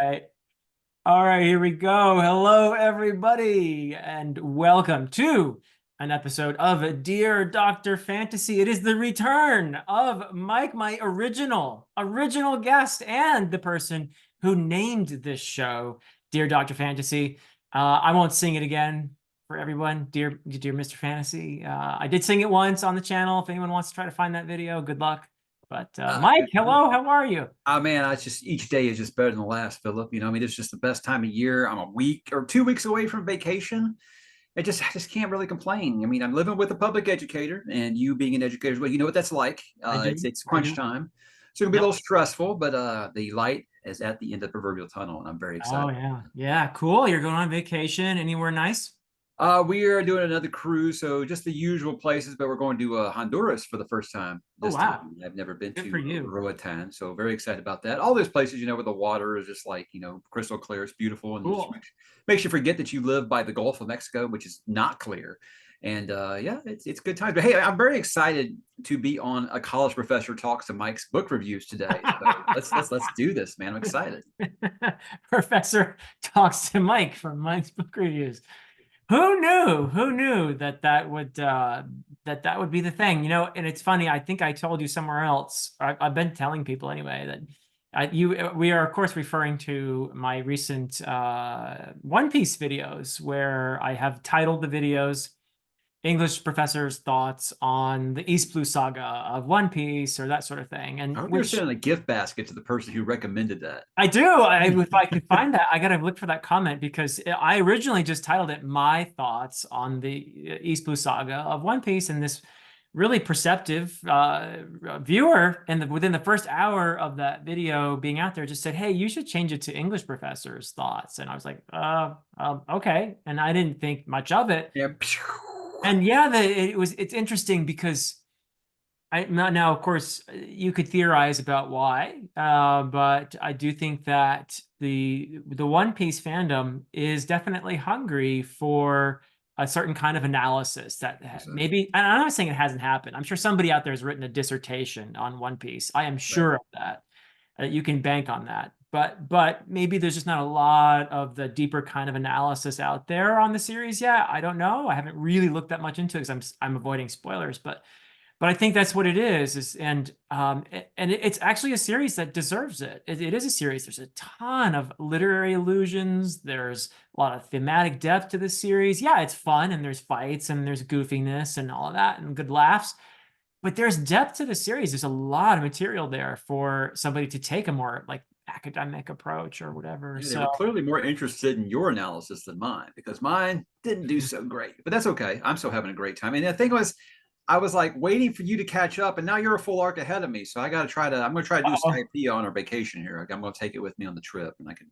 right. All right, here we go. Hello, everybody, and welcome to an episode of Dear Dr. Fantasy. It is the return of Mike, my original guest, and the person who named this show, Dear Dr. Fantasy. I won't sing it again for everyone, dear Mr. Fantasy. I did sing it once on the channel. If anyone wants to try to find that video, good luck. But Mike, hello, how are you? Man, I just each day is just better than the last, Philip. I mean, it's just the best time of year. I'm a week or 2 weeks away from vacation. I just can't really complain. I mean, I'm living with a public educator, and you being an educator as well, you know what that's like. I do. It's I crunch do. time, so it'll be a Yep. little stressful, but the light is at the end of the proverbial tunnel, and I'm very Oh excited. yeah. Yeah, cool. You're going on vacation anywhere nice? We are doing another cruise, so just the usual places, but we're going to Honduras for the first time Oh this time. wow. I've never been Good for to you. Roatan, so very excited about that. All those places, where the water is just like, crystal clear, it's beautiful, and just Cool. makes you forget that you live by the Gulf of Mexico, which is not clear. And yeah, it's good times. But hey, I'm very excited to be on A College Professor Talks to Mike's book reviews today. So let's do this, man. I'm excited. Professor talks to Mike from Mike's book reviews. Who knew? Who knew that that would be the thing? And it's funny. I think I told you somewhere else. I've been telling people anyway that we are of course referring to my recent One Piece videos where I have titled the videos English professor's thoughts on the East Blue Saga of One Piece or that sort of thing, I and hope you're which sending a gift basket to the person who recommended that. I do. If I could find that, I gotta look for that comment because I originally just titled it "My Thoughts on the East Blue Saga of One Piece," and this really perceptive viewer, within the first hour of that video being out there, just said, "Hey, you should change it to English professor's thoughts." And I was like, okay," and I didn't think much of it. Yeah. And yeah, it's interesting because. Now, of course, you could theorize about why, but I do think that the One Piece fandom is definitely hungry for a certain kind of analysis that maybe, and I'm not saying it hasn't happened. I'm sure somebody out there has written a dissertation on One Piece. I am Right. sure of that. You can bank on that. But maybe there's just not a lot of the deeper kind of analysis out there on the series yet. I don't know. I haven't really looked that much into it because I'm avoiding spoilers, but I think that's what it is and it's actually a series that deserves it. It is a series. There's a ton of literary allusions. There's a lot of thematic depth to this series. Yeah, it's fun and there's fights and there's goofiness and all of that and good laughs. But there's depth to the series. There's a lot of material there for somebody to take a more like academic approach or whatever. Yeah, they So were clearly more interested in your analysis than mine because mine didn't do so great. But that's okay. I'm still having a great time. And the thing was, I was like waiting for you to catch up, and now you're a full arc ahead of me. So I got to try to. I'm going to try to do uh, Skypia on our vacation here. I'm going to take it with me on the trip, and I can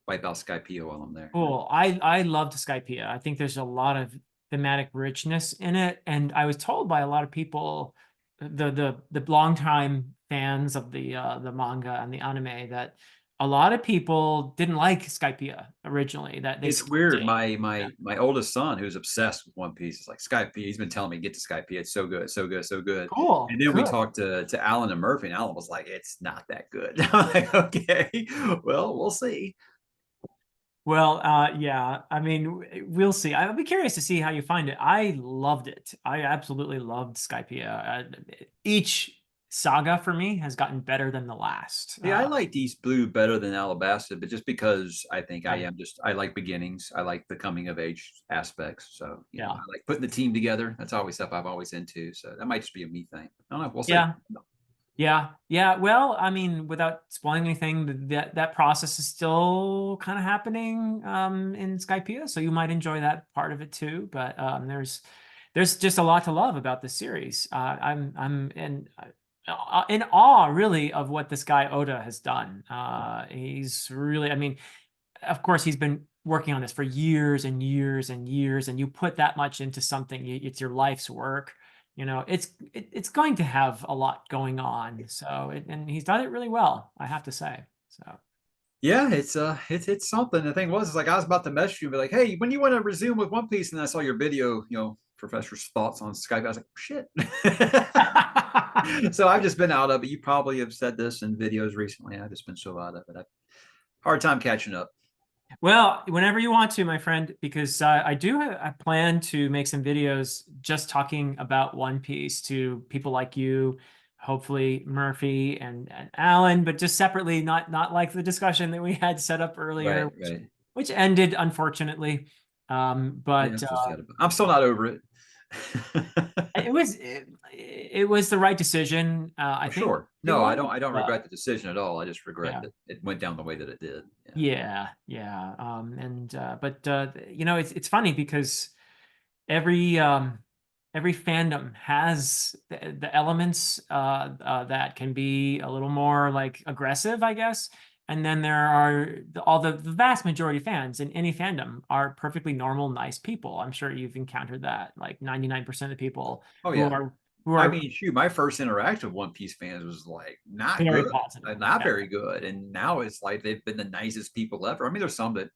wipe out Skypia while I'm there. cool. I loved Skypia. I think there's a lot of thematic richness in it, and I was told by a lot of people, the longtime fans of the manga and the anime, that a lot of people didn't like Skypia originally. That they It's skipped weird. it. My oldest son, who's obsessed with One Piece, is like Skype. He's been telling me get to Skype. It's so good, so good, so good. Cool, And then we good. talked to Alan and Murphy, and Alan was like, "It's not that good." I'm like, "Okay, well, we'll see." Well, yeah. I mean, we'll see. I'll be curious to see how you find it. I loved it. I absolutely loved Skypia. Each saga for me has gotten better than the last. Yeah, I like East Blue better than Alabasta, but just because I think Yeah. I like beginnings. I like the coming of age aspects. So, I Yeah. like putting the team together. That's always stuff I've always into. So that might just be a me thing. I don't know. We'll see. Yeah. Yeah, yeah. Well, I mean, without spoiling anything, that process is still kind of happening in Skypiea, so you might enjoy that part of it too. But there's just a lot to love about this series. I'm in awe, really, of what this guy Oda has done. He's really, I mean, of course, he's been working on this for years and years and years, and you put that much into something, it's your life's work. It's going to have a lot going on. And he's done it really well, I have to say. So Yeah, it's something. The thing was, is like I was about to message you and be like, "Hey, when you want to resume with One Piece?" And I saw your video, Professor's thoughts on Skype. I was like, "Shit." So I've just been out of it. You probably have said this in videos recently. I've just been so out of it. hard time catching up. Well, whenever you want to, my friend, because I do have, I plan to make some videos just talking about One Piece to people like you, hopefully Murphy and Alan, but just separately, not like the discussion that we had set up earlier, Right, right. which ended unfortunately. Yeah, But I'm still sad I'm still not over it. it was the right decision. I For think sure. it No, was. I don't regret the decision at all. I just regret Yeah. that it went down the way that it did. Yeah. Yeah, yeah. And but you know, it's funny because every every fandom has the elements that can be a little more like aggressive, I guess. And then there are all the vast majority of fans in any fandom are perfectly normal, nice people. I'm sure you've encountered that. Like 99% of people Oh who yeah. are who I are mean, shoot, my first interaction with One Piece fans was like not very good, positive. not Yeah. very good. And now it's like they've been the nicest people ever. I mean, there's some that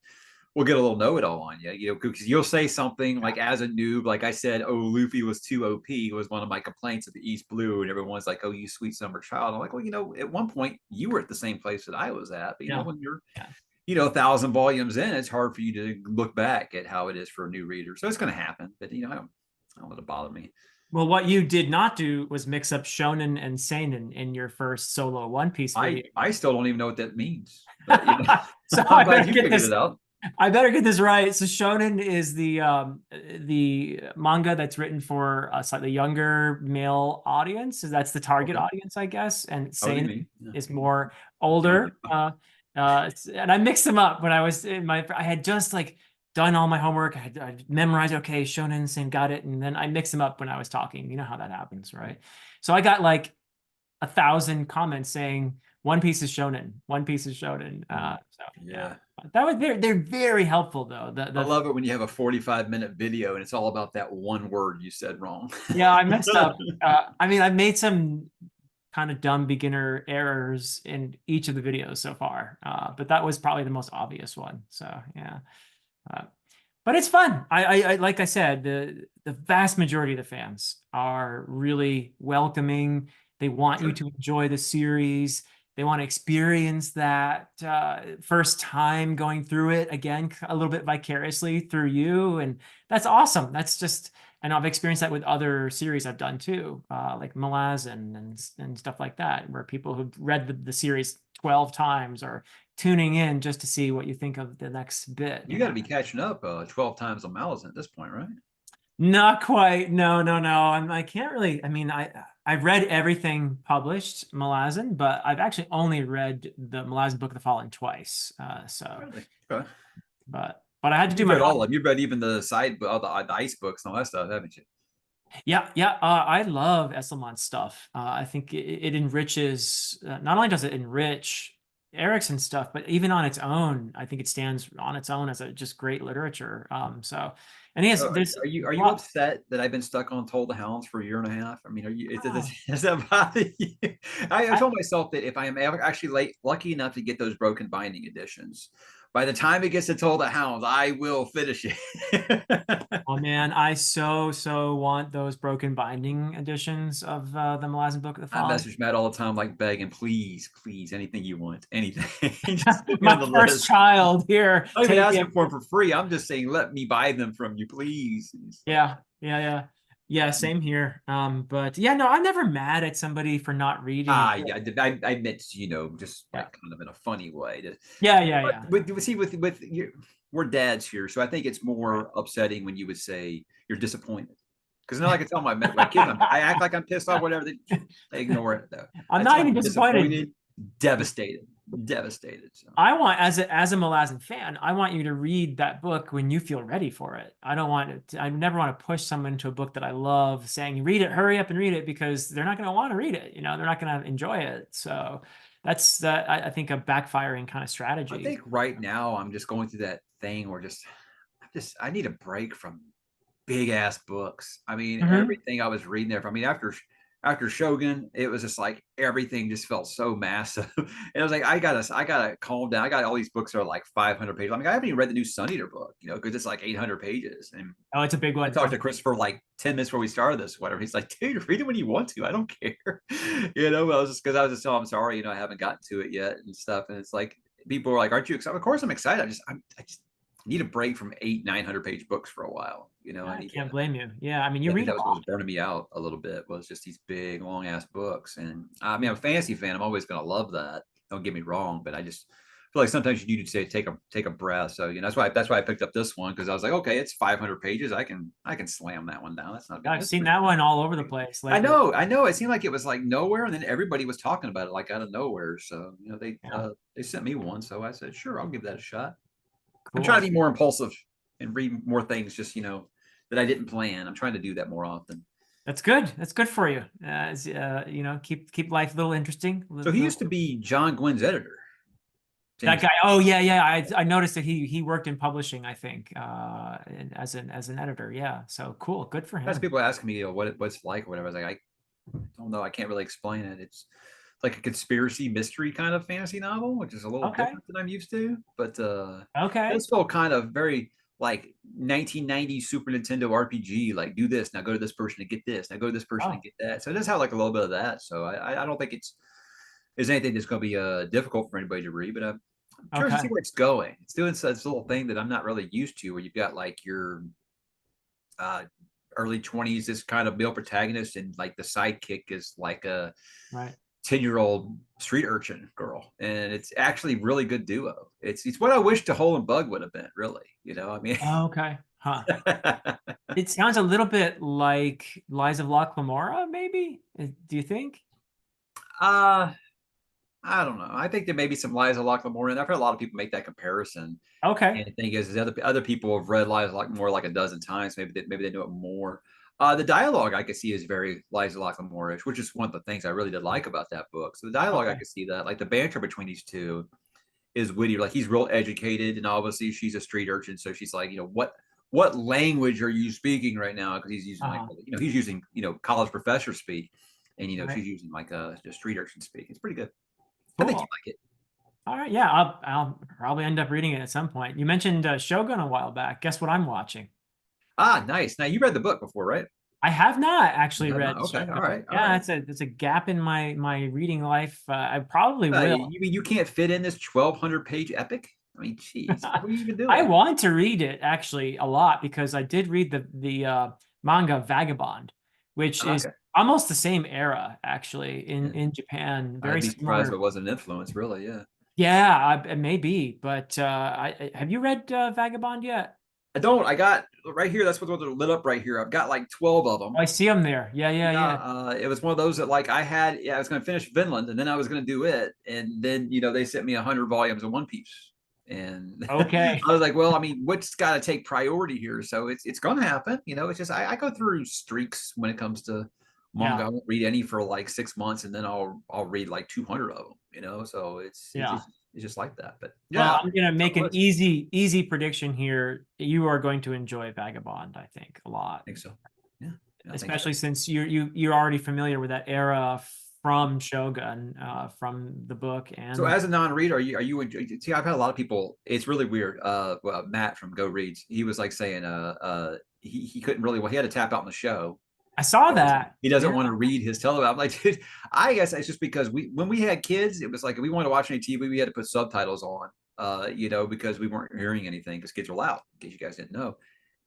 will get a little know-it-all on you, you know, because you'll say something like as a noob, like I said, oh, Luffy was too OP was one of my complaints of the East Blue, and everyone's like, oh, you sweet summer child. I'm like, well, you know, at one point you were at the same place that I was at, but you know, Yeah. when you're, Yeah. you know, 1,000 volumes in, it's hard for you to look back at how it is for a new reader. So it's going to happen, but you know, I don't let it bother me. Well, what you did not do was mix up Shonen and Seinen in your first solo One Piece video. I still don't even know what that means, but you know, So I'm glad you figured this. it out. I better get this right. So Shonen is the manga that's written for a slightly younger male audience. So that's the target Okay. audience, I guess. And How do you Seinen mean? Yeah. is more older. And I mixed them up when I was in my. I had just like done all my homework. I memorized. Okay, Shonen, Seinen, got it. And then I mixed them up when I was talking. You know how that happens, right? So I got like 1,000 comments saying One Piece is Shonen. One Piece is Shonen. So yeah, Yeah. that was they're very helpful though. I love it when you have a 45-minute video and it's all about that one word you said wrong. Yeah, I messed up. I mean, I made some kind of dumb beginner errors in each of the videos so far, but that was probably the most obvious one. So yeah, uh, but it's fun. I like I said, the vast majority of the fans are really welcoming. They want you Sure. to enjoy the series. They want to experience that first time going through it again, a little bit vicariously through you, and that's awesome. That's just, and I've experienced that with other series I've done too, like Malazan and stuff like that, where people who've read the series 12 times are tuning in just to see what you think of the next bit, You you got know. to be catching up 12 times on Malazan at this point, right? Not quite. No, no, no. I can't really. I mean, I've read everything published Malazan, but I've actually only read the Malazan Book of the Fallen twice. So, Really? Okay. but I had to do You've my read all of homework. them. You've read even the side, all the ice books and all that stuff, haven't you? Yeah, yeah. I love Esselmon's stuff. I think it enriches. Not only does it enrich Ericsson's stuff, but even on its own, I think it stands on its own as a just great literature. So, and he has So there's are a you lot. upset that I've been stuck on Toll the Hounds for a year and a half? I mean, are you Oh, is that bother you? I I, told myself that if I am ever actually lucky enough to get those broken binding editions, by the time it gets to Toll the Hounds, I will finish it. Oh man, I so want those broken binding editions of the Malazan Book of the I Fallen. message Matt all the time, like begging, please, please, anything you want, anything. Just put me on My the first list. child here, I'm not even take it. asking for them for free. I'm just saying, let me buy them from you, please. Yeah, yeah, yeah, yeah. Same here. But yeah, no, I'm never mad at somebody for not reading a book. Yeah, I meant, you know, just Yeah, like kind of in a funny way. yeah, yeah, But yeah. see, with you, we're dads here, so I think it's Right. more upsetting when you would say you're disappointed. Because now I can tell my kids, I act like I'm pissed off, whatever. They ignore it though. I'm I not tell even them disappointed. disappointed, devastated, devastated. So I want, as a Malazan fan, I want you to read that book when you feel ready for it. I don't want it. I never want to push someone into a book that I love, saying, "Read it, hurry up and read it," because they're not going to want to read it. You know, they're not going to enjoy it. So that's that. I think a backfiring kind of I strategy. think right now I'm just going through that thing where I need a break from big ass books. I mean, Hmm. everything I was reading there. I mean, after Shogun, it was just like everything just felt so massive. And I was like, I gotta calm down. I got all these books that are like 500 pages. I mean, I haven't even read the new Suneater book, you know, because it's like 800 pages. And Oh, it's a big I one. talked to Christopher like 10 minutes before we started this, whatever. He's like, dude, read it when you want to. I don't care. You know, I was just telling him, I'm sorry, you know, I haven't gotten to it yet and stuff. And it's like, people are like, "Aren't you excited?" Of course, I'm excited. I just need a break from 800-900 page books for a while. You know, I I need can't to. blame you. Yeah, I mean, you I think read a that was what lot. was burning me out a little bit, was just these big long ass books. And I mean, I'm a fantasy fan. I'm always going to love that. Don't get me wrong, but I just feel like sometimes you need to say take a breath. So that's why I picked up this one, because I was like, okay, it's 500 pages. I can slam that one down. That's not Yeah, big. I've That's seen pretty. that one all over the place I lately. know, I know. It seemed like it was like nowhere, and then everybody was talking about it like out of nowhere. So Yeah, they sent me one, so I said, sure, I'll give that a shot. I'm trying cool. to be more impulsive and read more things, just that I didn't plan. I'm trying to do that more often. That's good. That's good for you. Keep life a little interesting. So he used to be John Gwynne's editor. That James. guy. Oh yeah, yeah. I noticed that he worked in publishing, I think, as an editor. Yeah. So cool. Good for That's him. people asking me, what's it like or whatever. I was like, I don't know. I can't really explain it. It's like a conspiracy mystery kind of fantasy novel, which is a little Okay. different than I'm used to. But Okay. this felt kind of very like 1990 Super Nintendo RPG. Like, do this now, go to this person to get this. Now go to this person and Oh, get that. So it does have like a little bit of that. So I don't think it's anything that's going to be difficult for anybody to read. But I'm curious to see okay. where it's going. It's doing this little thing that I'm not really used to, where you've got like your uh, early 20s, this kind of male protagonist, and like the sidekick is like a Right. 10-year-old street urchin girl, and it's actually really good duo. It's what I wish To Hole and Bug would have been, really. I mean, Okay. Huh. It sounds a little bit like Lies of Locke Lamora, maybe. Do you think? uh I don't know. I think there may be some Lies of Locklear, and I've heard a lot of people make that comparison. Okay. And the thing is other people have read Lies of Locklear like a dozen times. Maybe they know it more. The dialogue I could see is very Lies of Locklear-ish, which is one of the things I really did like about that book. So the dialogue, I Okay. could see that. Like the banter between these two is witty. Like he's real educated, and obviously she's a street urchin, so she's like, what language are you speaking right now? Because he's using like Uh-huh. he's using college professor speak, and Right. she's using like just street urchin speak. It's pretty good. I think you Cool. like it. All right. Yeah, I'll probably end up reading it at some point. You mentioned Shogun a while back. Guess what I'm watching? Ah, nice. Now you read the book before, right? I have not You actually have not. read Okay. All Shogun. right. All Yeah, right. it's a gap in my reading life. I probably will. You mean you can't fit in this 1,200-page epic? I mean, geez, what are you even I doing? want to read it actually a lot because I did read the manga Vagabond, which is Okay. almost the same era actually Yeah. in Japan. Very I'd be surprised if similar. it wasn't an influence, really. Yeah. Yeah, it may be. But have you read Vagabond yet? I don't. I got right here. That's what they're lit up right here. I've got like 12 of Oh, them. I see them there. Yeah, yeah, Yeah. yeah. It was one of those that like I had. Yeah, I was going to finish Vinland, and then I was going to do it, and then they sent me 100 volumes of One Piece, and Okay. I was like, well, I mean, what's got to take priority here? So it's going to happen. It's just I go through streaks when it comes to manga. Yeah, I won't read any for like 6 months, and then I'll read like 200 of them. So yeah. it's just like that. But Well, yeah, I'm gonna it's on make the an list. easy prediction here. You are going to enjoy Vagabond, I think, a lot, I think so. Yeah, yeah, I think so. especially since you're already familiar with that era from Shogun, from the book So and as a non-reader, see, I've had a lot of people. It's really weird. Well, Matt from Go Reads, he was like saying, he couldn't really. Well, he had to tap out in the show I saw because that. he doesn't Yeah. want to read his television. I'm like, dude, I guess it's just because when we had kids, it was like if we wanted to watch any TV, we had to put subtitles on, because we weren't hearing anything because kids were loud. In case you guys didn't know,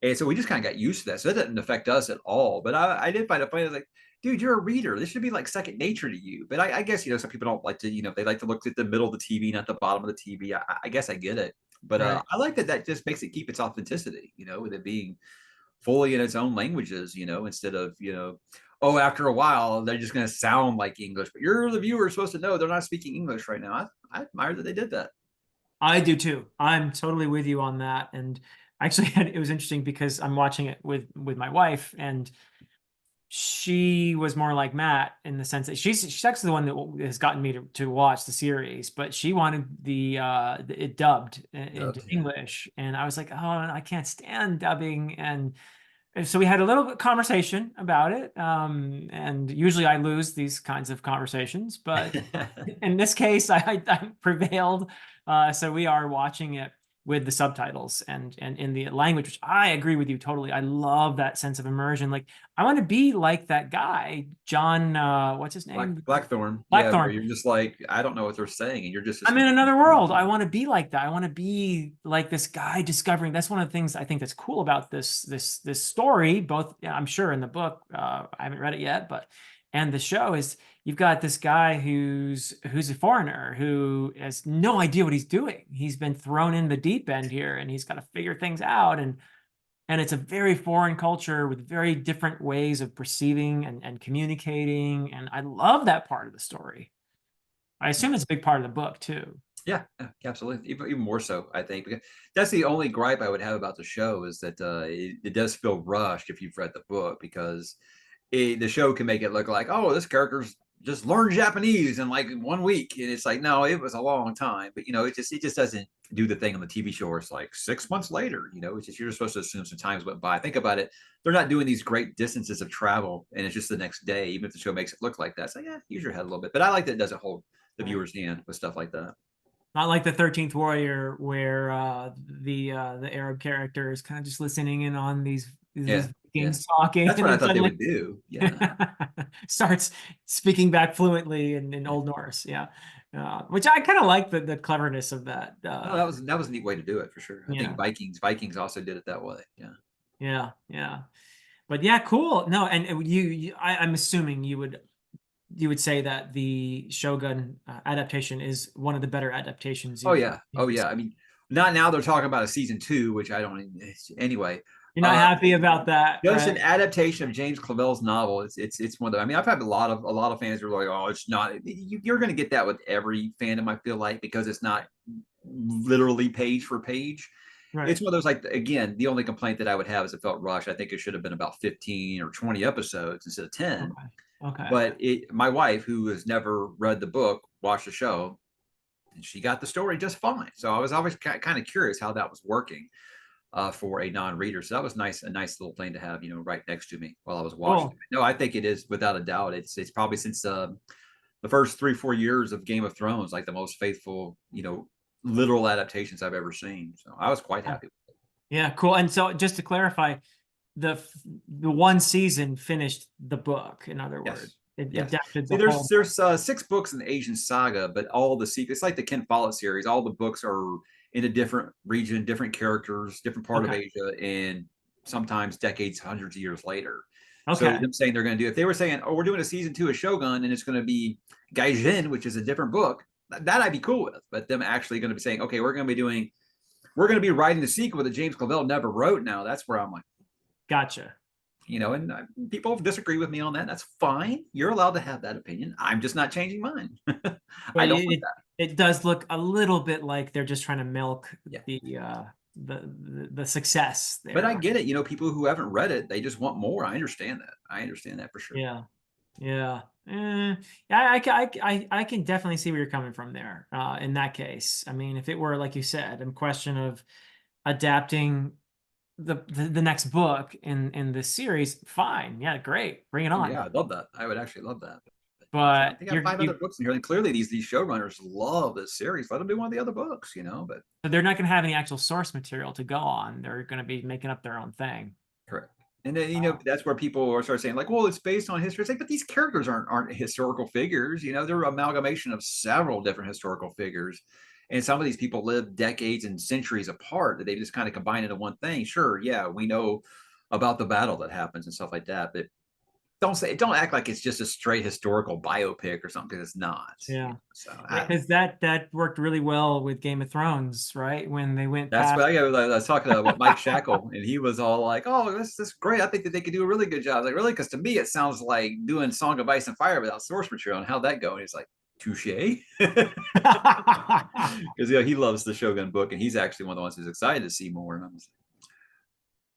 and so we just kind of got used to that. So it didn't affect us at all. But I did find it funny. I was like, dude, you're a reader. This should be like second nature to you. But I guess some people don't like to. They like to look at the middle of the TV, not the bottom of the TV. I guess I get it. But Right. I like that just makes it keep its authenticity. With it being fully in its own languages. Instead of oh, after a while they're just going to sound like English. But you're the viewer supposed to know they're not speaking English right now. I admire that they did that. I do too. I'm totally with you on that. And actually, it was interesting because I'm watching it with my wife, and she was more like Matt in the sense that she's actually the one that has gotten me to watch the series, but she wanted it dubbed into Dubbed, yeah. English, and I was like, oh, I can't stand dubbing, and so we had a little bit conversation about it. And usually I lose these kinds of conversations, but in this case, I prevailed. So we are watching it. with the subtitles and in the language, which I agree with you totally. I love that sense of immersion. Like I want to be like that guy, John, what's his name? Blackthorn. Yeah, where Blackthorn. you're just like, I don't know what they're saying, and you're just I'm in another world. I want to be like that. I want to be like this guy discovering. That's one of the things I think that's cool about this story. Both, yeah, I'm sure in the book, I haven't read it yet, but and the show is you've got this guy who's a foreigner who has no idea what he's doing. He's been thrown in the deep end here, and he's got to figure things out. And it's a very foreign culture with very different ways of perceiving and communicating. And I love that part of the story. I assume it's a big part of the book too. Yeah, absolutely. Even more so, I think. Because that's the only gripe I would have about the show is that it does feel rushed if you've read the book, because the show can make it look like, oh, this character's just learned Japanese in like 1 week, and it's like, no, it was a long time. But it just doesn't do the thing on the TV show where it's like 6 months later. It's just, you're just supposed to assume some times went by. Think about it. They're not doing these great distances of travel, and it's just the next day, even if the show makes it look like that. So yeah, use your head a little bit. But I like that it doesn't hold the viewer's hand with stuff like that. Not like the 13th Warrior, where the Arab character is kind of just listening in on these Yeah, Vikings talking. that's and what I then thought they suddenly would do. Yeah, starts speaking back fluently in Old Norse. Yeah, which I kind of like the cleverness of that. no, that was a neat way to do it for sure. I think Yeah, Vikings also did it that way. Yeah. yeah. But yeah, cool. No, and I'm assuming you would say that the Shogun adaptation is one of the better adaptations Oh you've yeah. Oh yeah. I mean, not now they're talking about a season 2, which I don't. Anyway, You're not happy about that, just an right? adaptation of James Clavell's novel. It's one of the. I mean, I've had a lot of fans who are like, oh, it's not. You're going to get that with every fandom, I feel like, because it's not literally page for page. Right. It's one of those, like, again, the only complaint that I would have is it felt rushed. I think it should have been about 15 or 20 episodes instead of 10. Okay. Okay. But my wife, who has never read the book, watched the show, and she got the story just fine. So I was always kind of curious how that was working for a non-reader. So that was nice, a nice little thing to have, right next to me while I was watching. Cool. No, I think it is without a doubt. It's probably since the first 3-4 years of Game of Thrones, like the most faithful, literal adaptations I've ever seen. So I was quite happy with it. Yeah, cool. And so just to clarify, the one season finished the book, in other Yes. words. It Yes. adapted See, the whole. there's 6 books in the Asian Saga, but all the sequels, it's like the Ken Follett series. All the books are in a different region, different characters, different part of Okay. Asia, and sometimes decades, hundreds of years later. So Okay. them saying they're going to do, if they were saying, oh, we're doing a season 2 of Shogun and it's going to be Gaijin, which is a different book, that I'd be cool with. But them actually going to be saying, okay, we're going to be writing the sequel that James Clavell never wrote. Now that's where I'm like, Gotcha. and people disagree with me on that. That's fine. You're allowed to have that opinion. I'm just not changing mine. I But don't want that. it does look a little bit like they're just trying to milk Yeah. the success there. But I get it. People who haven't read it, they just want more. I understand that. I understand that for sure. Yeah. Yeah. I can definitely see where you're coming from there. In that case, I mean, if it were, like you said, a question of adapting the next book in this series, fine. Yeah, great. Bring it Oh, on. yeah, I'd love that. I would actually love that. But they got 5 other books in here, and clearly these showrunners love this series. Let them do one of the other books, But they're not going to have any actual source material to go on. They're going to be making up their own thing. correct. And then that's where people are start saying, like, well, it's based on history. It's like, but these characters aren't historical figures. They're an amalgamation of several different historical figures. And some of these people live decades and centuries apart that they just kind of combine into one thing. Sure, yeah, we know about the battle that happens and stuff like that, but don't act like it's just a straight historical biopic or something, because it's not. Yeah. So Because that worked really well with Game of Thrones, right? When they went that's past. what I was talking about Mike Shackle, and he was all like, "Oh, this is great. I think that they could do a really good job." Like, really, because to me, it sounds like doing Song of Ice and Fire without source material. And how'd that go? And he's like, "Touche," because he loves the Shogun book, and he's actually one of the ones who's excited to see more. And I'm just,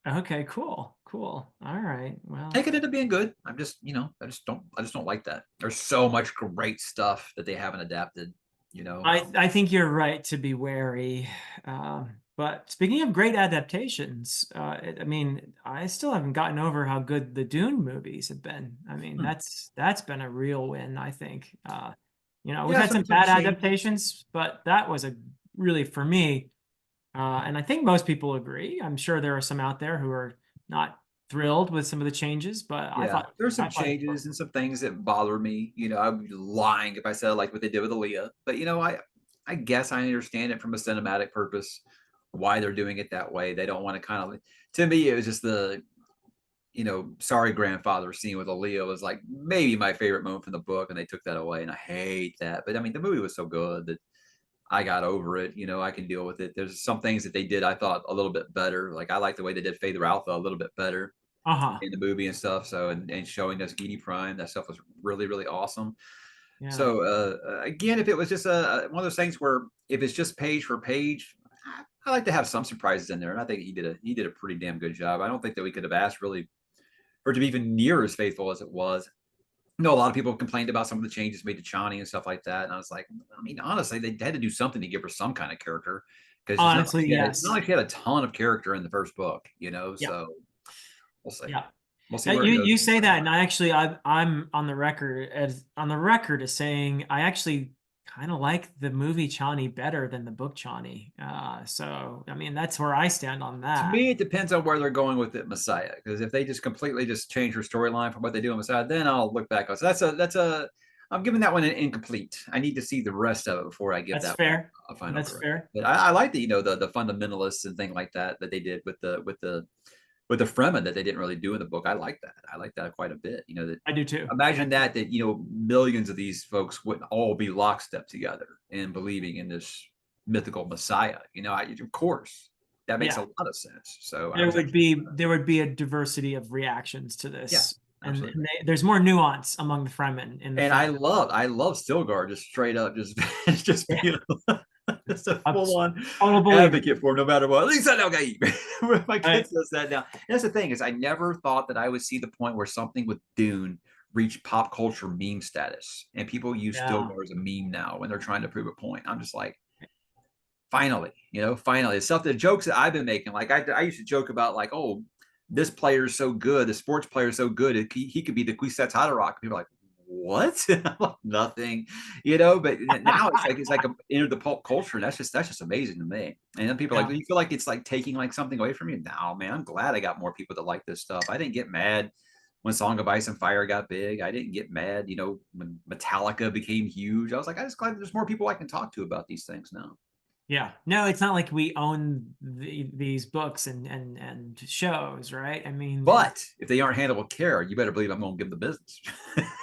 Okay, cool. All right. Well, it could end up being good. I just don't like that. There's so much great stuff that they haven't adapted. I think you're right to be wary. But speaking of great adaptations, I mean, I still haven't gotten over how good the Dune movies have been. I mean, that's been a real win, I think. We've had some bad adaptations, but that was a really, for me, And I think most people agree. I'm sure there are some out there who are not thrilled with some of the changes, but Yeah, there's some I thought it changes worked. and some things that bother me. I'd be lying if I said I like what they did with Aaliyah. But I guess I understand it from a cinematic purpose why they're doing it that way. They don't want to kind of. To me, it was just the sorry grandfather scene with Aaliyah was like maybe my favorite moment from the book, and they took that away, and I hate that. But I mean, the movie was so good that I got over it. I can deal with it. There's some things that they did I thought a little bit better. Like I like the way they did Father Alpha a little bit better Uh-huh. in the movie and stuff. So and showing us Edie Prime, that stuff was really really awesome. Yeah. So again, if it was just one of those things where if it's just page for page, I like to have some surprises in there, and I think he did a pretty damn good job. I don't think that we could have asked really for it to be even near as faithful as it was. A lot of people complained about some of the changes made to Chani and stuff like that, and I was like, I mean, honestly, they had to do something to give her some kind of character because Honestly, it's not yes. like she had a ton of character in the first book, Yeah. So we'll see. Yeah. We'll see You where it goes. you say that, and I'm on the record as saying I actually kind of like the movie Chani better than the book Chani. So I mean that's where I stand on To that. me, it depends on where they're going with it, Messiah. Because if they just completely just change her storyline from what they do in Messiah, then I'll look back. So that's a. I'm giving that one an incomplete. I need to see the rest of it before I give That's that one fair. a final That's correction. fair. But I like the fundamentalists and thing like that they did with the Fremen that they didn't really do in the book. I like that. I like that quite a bit. That I do too. imagine that millions of these folks wouldn't all be lockstep together in believing in this mythical Messiah. Of course that makes a Yeah. lot of sense. So I was actually, There would be a diversity of reactions to yeah, this, and absolutely. there's more nuance among the Fremen in the And film. I love Stilgar just straight up, just just Yeah. being just a I'm full on total believer. advocate for him, no matter what. At least I know Gaib. My kid Right. says that now. And that's the thing is, I never thought that I would see the point where something with Dune reached pop culture meme status, and people use Yeah. Stilgar as a meme now when they're trying to prove a point. I'm just like, finally, finally, it's stuff the jokes that I've been making. Like I used to joke about like, oh, this player is so good, the sports player is so good, he could be the Kwisatz Haderach. People are like, what? Nothing, But now it's like entered the pulp culture, and that's just amazing to me. And then people are like, Yeah. do you feel like it's like taking like something away from you? No, man, I'm glad I got more people that like this stuff. I didn't get mad when Song of Ice and Fire got big. I didn't get mad, when Metallica became huge. I was like, I just glad there's more people I can talk to about these things now. Yeah. No, it's not like we own these books and shows, right? I mean, But if they aren't handled with care, you better believe I'm going to give them the business.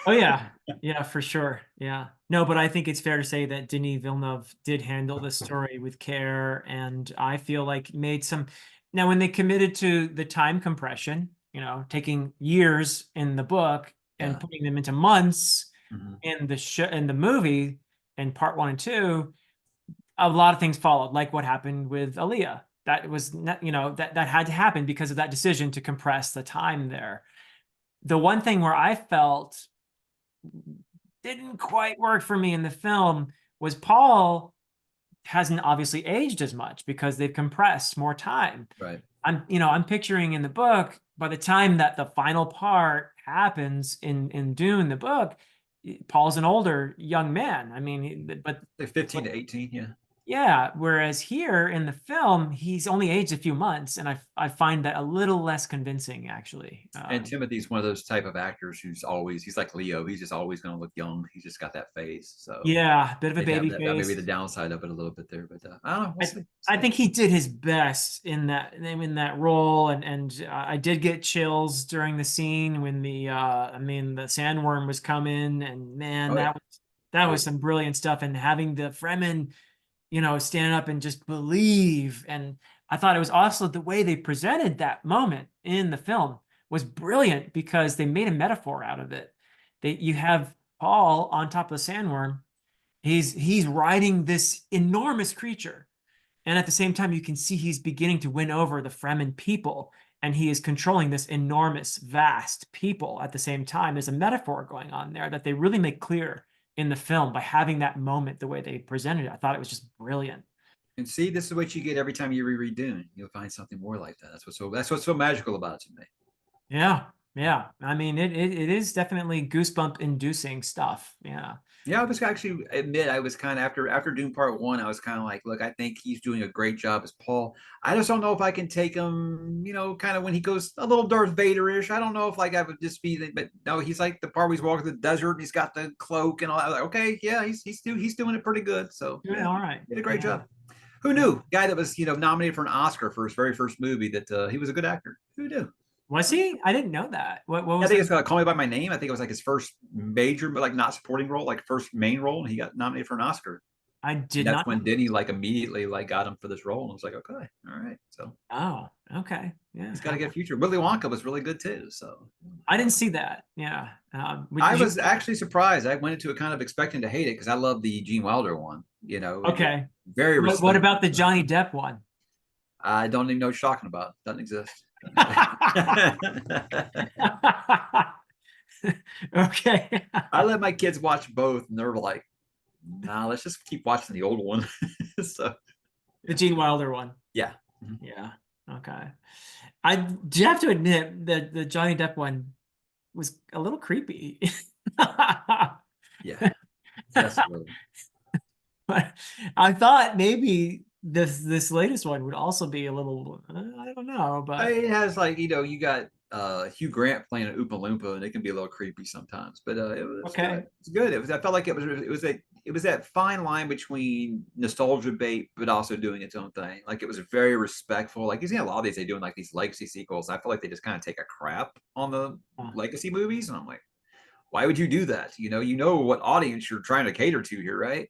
oh yeah. Yeah, for sure. Yeah. No, but I think it's fair to say that Denis Villeneuve did handle this story with care, and I feel like made some. Now, when they committed to the time compression, taking years in the book and Yeah. putting them into months Mhm. in the movie in part one and two, a lot of things followed, like what happened with Aaliyah. That was not, that had to happen because of that decision to compress the time there. The one thing where I felt didn't quite work for me in the film was Paul hasn't obviously aged as much because they've compressed more time. Right. I'm picturing in the book, by the time that the final part happens in Dune, the book, Paul's an older young man. I mean, Like 15 but to 18. Yeah. yeah, whereas here in the film, he's only aged a few months, and I find that a little less convincing, actually. And Timothy's one of those type of actors he's like Leo. He's just always going to look young. He's just got that face. So Yeah, bit of a they'd have baby that may be the face. downside of it a little bit there, but I don't know. We'll I, see. We'll I see. think he did his best in that role, and I did get chills during the scene when the sandworm was coming, and man, Oh, yeah. that Oh, was yeah. some brilliant stuff, and having the Fremen stand up and just believe. And I thought it was also the way they presented that moment in the film was brilliant because they made a metaphor out of it. You have Paul on top of the sandworm. He's riding this enormous creature. And at the same time, you can see he's beginning to win over the Fremen people, and he is controlling this enormous, vast people at the same time. There's a metaphor going on there that they really make clear in the film by having that moment the way they presented it. I thought it was just brilliant. And see, this is what you get every time you reread Dune. You'll find something more like that. That's what's so magical about it to me. Yeah. Yeah. I mean, it is definitely goosebump inducing stuff. Yeah. Yeah, I was actually admit I was kind of after Dune Part One, I was kind of like, look, I think he's doing a great job as Paul. I just don't know if I can take him, kind of when he goes a little Darth Vader-ish. I don't know if like I would just be, but no, he's like the part where he's walking through the desert and he's got the cloak and all that. I was like, okay, yeah, he's doing it pretty good. So Doing yeah, all right. he did a great Yeah. job. Who Yeah. knew? Guy that was nominated for an Oscar for his very first movie that he was a good actor. Who knew? Was he? I didn't know that. What I was think it? it's called Call Me by My Name. I think it was like his first major, like not supporting role, like first main role, and he got nominated for an Oscar. I And did that's not know. when Denny like immediately like got him for this role, and I was like, okay, all right. So Oh, okay. Yeah. he's got a good future. Willy Wonka was really good too. So I didn't see that. Yeah. I Did you? was actually surprised. I went into it kind of expecting to hate it because I love the Gene Wilder one. Okay. Very What respectful. about the Johnny Depp one? I don't even know what you're talking about. Doesn't exist. Okay. I let my kids watch both, and they're like, "Nah, let's just keep watching the old one." So The yeah, Gene Wilder one. yeah. Mhm. Yeah. Okay. I do have to admit that the Johnny Depp one was a little creepy. Yeah, just a little. But I thought maybe this latest one would also be a little, I don't know, but It has like you got Hugh Grant playing an Oompa Loompa, and it can be a little creepy sometimes. But it was good. okay. It's good. It was. I felt like it was that fine line between nostalgia bait, but also doing its own thing. Like it was very respectful. Like you see a lot of these they doing like these legacy sequels. I feel like they just kind of take a crap on the Uh, legacy movies, and I'm like, why would you do that? You know what audience you're trying to cater to here, right?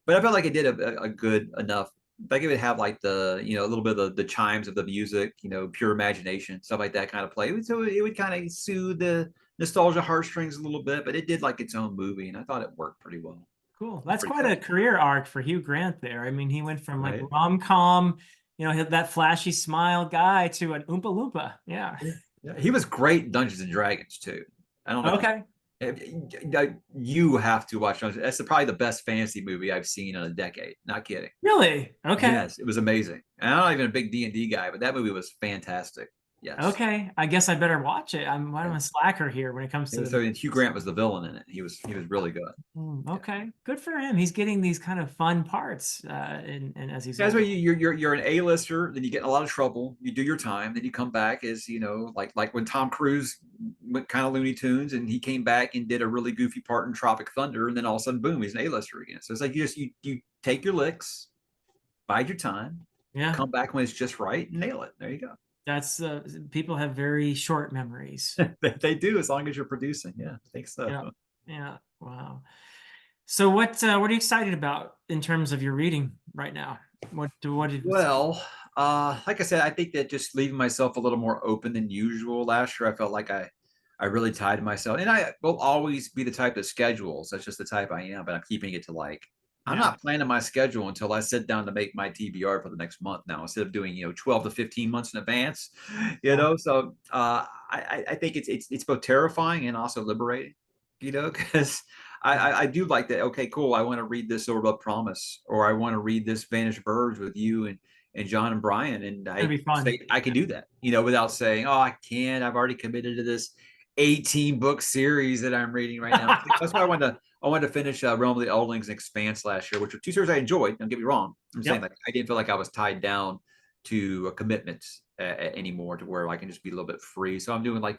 But I felt like it did a good enough. Like it would have like a little bit of the chimes of the music, pure imagination, stuff like that kind of play. So it would kind of soothe the nostalgia heartstrings a little bit, but it did like its own movie, and I thought it worked pretty well. cool. It's That's pretty quite good, a career arc for Hugh Grant there. I mean, he went from like right? rom-com, that flashy smile guy to an Oompa Loompa. Yeah. Yeah. Yeah. He was great in Dungeons and Dragons too. I don't know Okay. you have to watch Dungeons. That's probably the best fantasy movie I've seen in a decade. Not kidding. Really? Okay. Yes, it was amazing. And I'm not even a big D&D guy, but that movie was fantastic. Yes. Okay. I guess I better watch it. I'm Yeah. a slacker here when it comes to the So Hugh movies. Grant was the villain in it. He was really good. Yeah. Okay. Good for him. He's getting these kind of fun parts and as he's That's why older. you're an A-lister, then you get in a lot of trouble. You do your time, then you come back as like when Tom Cruise went kind of Looney Tunes, and he came back and did a really goofy part in Tropic Thunder, and then all of a sudden, boom, he's an A-lister again. So it's like you take your licks, bide your time, Yeah. come back when it's just right, and nail it. There you go. That's people have very short memories. They do as long as you're producing. Yeah, I think so. Yeah. Yeah. Wow. So what are you excited about in terms of your reading right now? What is Well, like I said, I think that just leaving myself a little more open than usual last year, I felt like I really tied myself, and I will always be the type that schedules. That's just the type I am, but I'm keeping it to like I'm yeah. not planning my schedule until I sit down to make my TBR for the next month now, instead of doing 12 to 15 months in advance. So I think it's both terrifying and also liberating, because I do like that. Okay, cool. I want to read this Over Love Promise, or I want to read this Vanished Birds with you and John and Brian, and Gonna I be fun. say I can do that, without saying, oh, I can't. I've already committed to this 18 book series that I'm reading right now. That's why I wanted to finish Realm of the Eldlings and Expanse last year, which are two series I enjoyed. Don't get me wrong. I'm saying Yep. like I didn't feel like I was tied down to a commitment anymore, to where I can just be a little bit free. So I'm doing like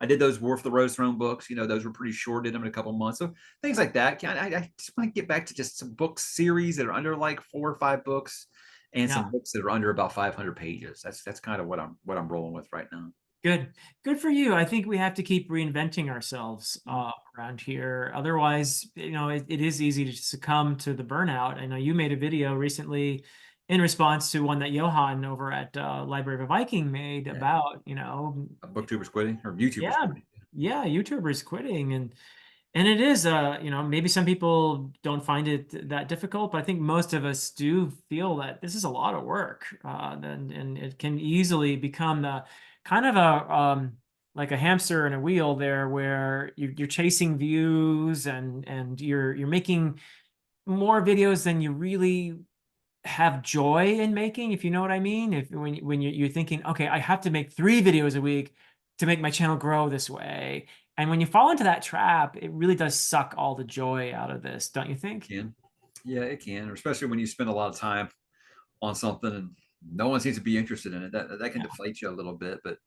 I did those War for the Rose Throne books. Those were pretty short. Did them in a couple months. So things like that. I just want to get back to just some book series that are under like 4 or 5 books, and Yeah. some books that are under about 500 pages. That's kind of what I'm rolling with right now. Good. Good for you. I think we have to keep reinventing ourselves around here. Otherwise, it is easy to succumb to the burnout. I know you made a video recently in response to one that Johan over at Library of a Viking made Yeah. about, Booktubers quitting, or YouTubers yeah, quitting. yeah, YouTubers quitting and it is maybe some people don't find it that difficult, but I think most of us do feel that this is a lot of work. And it can easily become the kind of a like a hamster in a wheel there where you're chasing views and you're making more videos than you really have joy in making, if you know what I mean. If when you're thinking, okay, I have to make 3 videos a week, to make my channel grow this way. And when you fall into that trap, it really does suck all the joy out of this, don't you think? Can. Yeah, it can, especially when you spend a lot of time on something and no one seems to be interested in it. That can Yeah. deflate you a little bit. But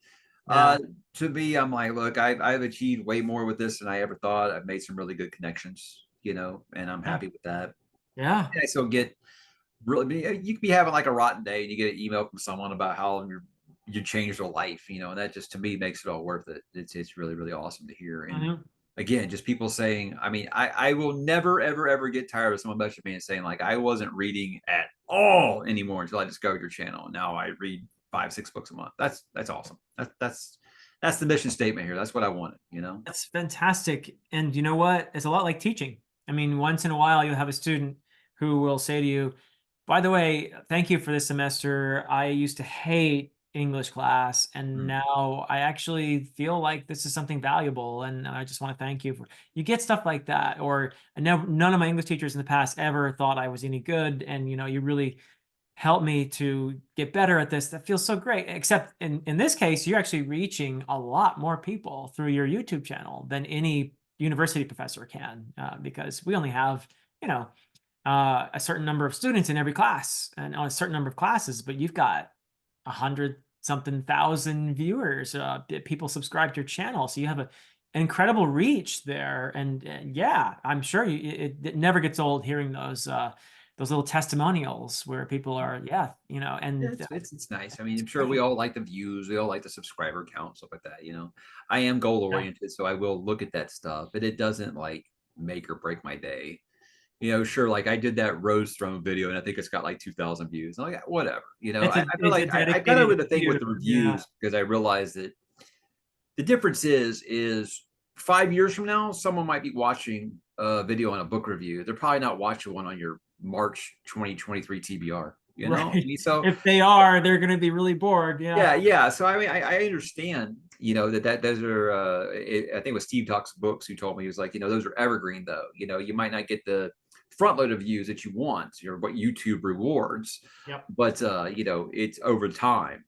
Yeah. to me, I'm like, look, I've achieved way more with this than I ever thought. I've made some really good connections, and I'm Yeah. happy with that. Yeah. And I still get really, you could be having like a rotten day and you get an email from someone about how you changed their life, and that just to me makes it all worth it. It's really, really awesome to hear. And Mhm. again, just people saying, I mean, I will never, ever, ever get tired of someone messaging me and saying, like, I wasn't reading at all anymore until I discovered your channel. And now I read 5, 6 books a month. That's awesome. That's the mission statement here. That's what I wanted. That's fantastic. And you know what? It's a lot like teaching. I mean, once in a while, you'll have a student who will say to you, by the way, thank you for this semester. I used to hate English class, and Mm. now I actually feel like this is something valuable, and I just want to thank you for. You get stuff like that, or I never, none of my English teachers in the past ever thought I was any good, and you really helped me to get better at this. That feels so great. Except in this case, you're actually reaching a lot more people through your YouTube channel than any university professor can, because we only have, you know, a certain number of students in every class and on a certain number of classes, but you've got 100 something thousand viewers, people subscribe to your channel. So you have an incredible reach there. And yeah, I'm sure it never gets old hearing those little testimonials where people are, yeah, Yeah, and it's nice. I mean, I'm sure we great. all like the views, we all like the subscriber count, stuff like that. I am goal Yeah. oriented, so I will look at that stuff, but it doesn't like make or break my day. Sure, like I did that Rose Throne video and I think it's got like 2,000 views. I'm like, whatever. I feel It's a like I got over dedicated the thing with few. the Yeah. reviews because I realized that the difference is 5 years from now, someone might be watching a video on a book review. They're probably not watching one on your March 2023 TBR. I Right. mean, so If they are, they're going to be really bored. Yeah. yeah. So I mean, I understand, that those are. I think it was Steve Talks Books who told me, he was like, those are evergreen though. You might not get the front load of views that you want, or what YouTube rewards, Yep. but it's over time.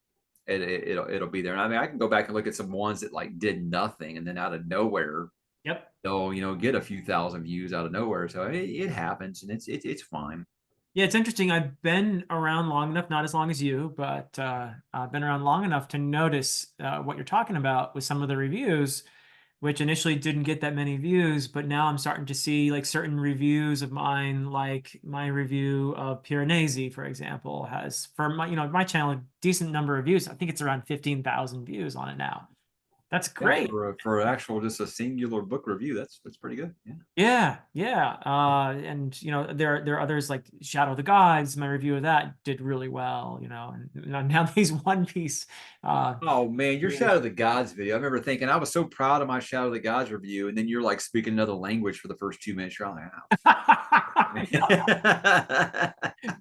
It'll be there. And I mean, I can go back and look at some ones that like did nothing, and then out of nowhere, Yep. they'll get a few thousand views out of nowhere. So it happens, and it's fine. Yeah, it's interesting. I've been around long enough, not as long as you, but I've been around long enough to notice what you're talking about with some of the reviews, which initially didn't get that many views, but now I'm starting to see like certain reviews of mine, like my review of Piranesi, for example, has for my channel a decent number of views. I think it's around 15,000 views on it now. That's Yeah, great. for actual just a singular book review, that's pretty good. Yeah. Yeah, yeah. And there are others like Shadow of the Gods. My review of that did really well, and now these One Piece. Oh man, your Yeah. Shadow of the Gods video. I remember thinking I was so proud of my Shadow of the Gods review, and then you're like speaking another language for the first 2 minutes. You're like,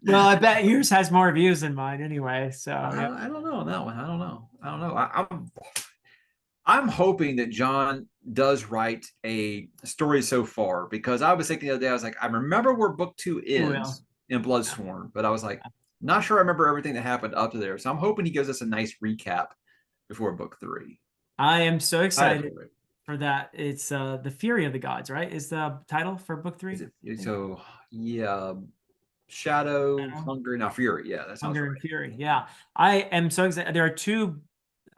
Well, I bet yours has more views than mine anyway. So yeah. I don't know on that one. I don't know. I don't know. I'm hoping that John does write a story so far, because I was thinking the other day, I was like, I remember where book 2 He will. ends in Bloodsworn, but I was like, not sure I remember everything that happened up to there. So I'm hoping he gives us a nice recap before book 3. I am so Excited excited for it. for that. It's The Fury of the Gods, right? Is the title for book Is 3? it so? Yeah, Shadow, Shadow, Hunger, now Fury. Yeah, that sounds Hunger right. and Fury. Yeah. I am so excited. There are two,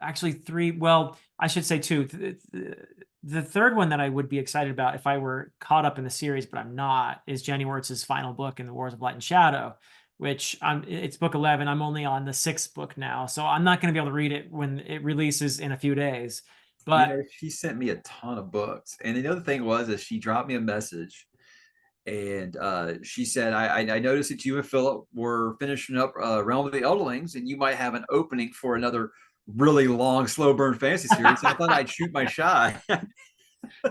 actually three. Well, I should say two. The third one that I would be excited about if I were caught up in the series, but I'm not, is Jenny Wirtz's final book in the Wars of Light and Shadow, which it's book 11. I'm only on the 6th book now, so I'm not going to be able to read it when it releases in a few days. But She sent me a ton of books, and the other thing was is she dropped me a message, and she said, I noticed that you and Philip were finishing up Realm of the Elderlings, and you might have an opening for another really long slow burn fantasy series. So I thought I'd shoot my shot.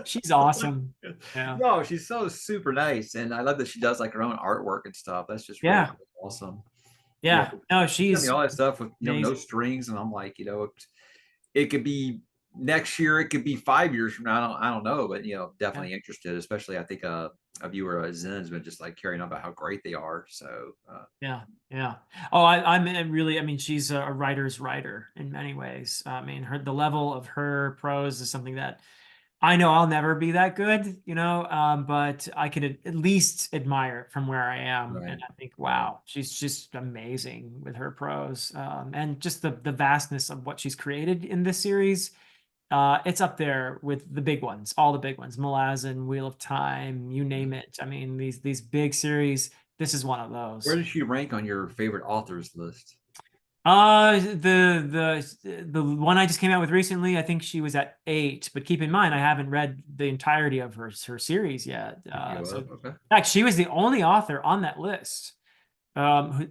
she's awesome. Yeah. No, she's so super nice, and I love that she does like her own artwork and stuff. That's just really, Yeah. really awesome. Yeah, Yeah. No, she sent me she's all that stuff with amazing. no strings, and I'm like, it could be next year, it could be 5 years from now. I don't know, but definitely interested. Especially, I think you or Zen's been just like carrying on about how great they are. So Yeah, yeah. Oh, I'm really, I mean, she's a writer's writer in many ways. I mean, the level of her prose is something that I know I'll never be that good, but I could at least admire it from where I am. right, And I think, right. wow, she's just amazing with her prose. And just the vastness of what she's created in this series. It's up there with the big ones, all the big ones, Malazan, Wheel of Time, you name it. I mean, these big series, this is one of Where those. does she rank on your favorite authors list? The one I just came out with recently, I think she was at 8, but keep in mind I haven't read the entirety of her series yet. Pick you So up. in Okay. fact, she was the only author on that list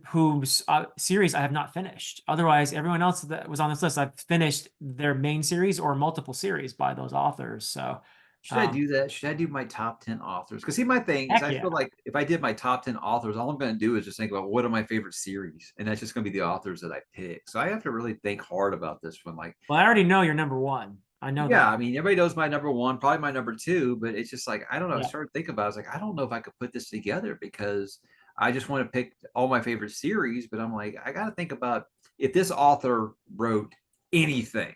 whose series I have not finished. Otherwise, everyone else that was on this list, I've finished their main series or multiple series by those authors. So, Should I um, do that? Should I do my top 10 authors? Because see, my thing is, heck I feel yeah. like if I did my top 10 authors, all I'm going to do is just think about what are my favorite series, and that's just going to be the authors that I pick. So I have to really think hard about this one. Like, Well, I already know you're number one. I know yeah, that. I mean, everybody knows my number one, probably my number two, but it's just like I don't know. I Yeah. started thinking about it. I was like, I don't know if I could put this together because I just want to pick all my favorite series, but I'm like, I got to think about if this author wrote anything,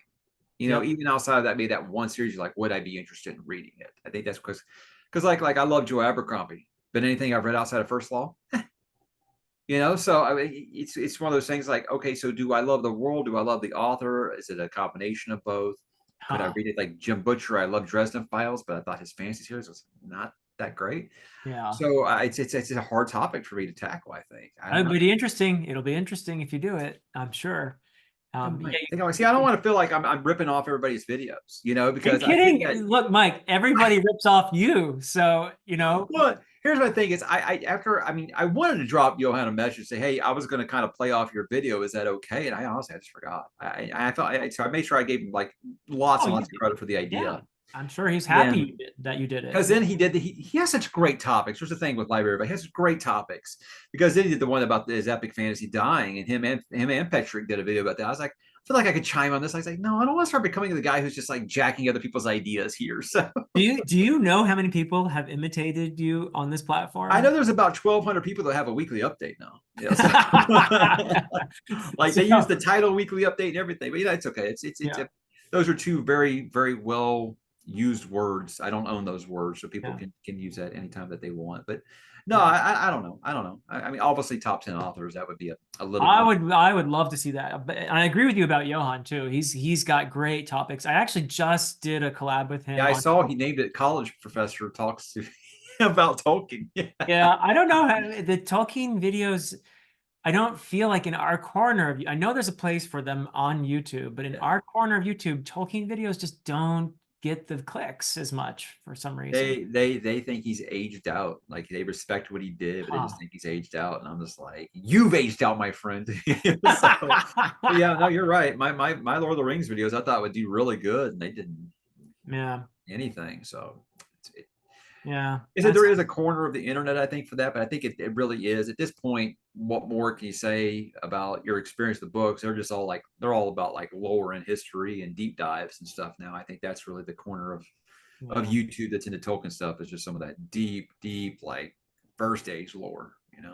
Yep. even outside of that, maybe that one series, you're like, would I be interested in reading it? I think that's because like I love Joe Abercrombie, but anything I've read outside of First Law, so I mean, it's one of those things like, okay, so do I love the world? Do I love the author? Is it a combination of both? Could I Huh. read it like Jim Butcher? I love Dresden Files, but I thought his fantasy series was not that great. Yeah. So it's a hard topic for me to tackle. I think I don't It'll know. be interesting. It'll be interesting if you do it, I'm sure. I Yeah, might think see. I don't want to feel like I'm ripping off everybody's videos, are you because I think that. kidding? Look, Mike, everybody rips off you. So, Well, here's my thing is I mean I wanted to drop Johan a message say, hey, I was going to kind of play off your video, is that okay? And I just forgot. I thought so I made sure I gave him like lots oh, and you lots of credit for the yeah, idea. I'm sure he's happy Then that you did it. because then he has such great topics. There's the thing with library, but he has great topics because then he did the one about his epic fantasy dying, and him and Patrick did a video about that. I was like, I feel like I could chime on this. I was like, no, I don't want to start becoming the guy who's just like jacking other people's ideas here. So Do you know how many people have imitated you on this I know platform? there's about 1,200 people that have a weekly update now. So like they use So, the title weekly update and everything, but it's okay. yeah, Those are two very very well used words. I don't own those words, so people yeah, can use that anytime that they want. But no, yeah. I don't know. I don't know. I mean, obviously top 10 authors that would be a little I bit. would I would love to see that. But I agree with you about Johan too. He's got great topics. I actually just did a collab with Yeah, him I on. saw he named it college professor talks to about Tolkien. Yeah. Yeah, I don't know how the Tolkien videos. I don't feel like in our corner of, I know there's a place for them on YouTube, but in Yeah. our corner of YouTube, Tolkien videos just don't get the clicks as much for some reason. They think he's aged out. Like they respect what he did, but they just Huh. think he's aged out. And I'm just like, you've aged out, my friend. So, but yeah, no, you're right. My Lord of the Rings videos I thought would do really good, and they didn't Yeah, anything. So yeah, is it that's there is a corner of the internet, I think, for that, but I think it really is. At this point, what more can you say about your experience with the books? They're all about like lore and history and deep dives and stuff now. I think that's really the corner of yeah, YouTube that's into Tolkien stuff, is just some of that deep, like first age lore.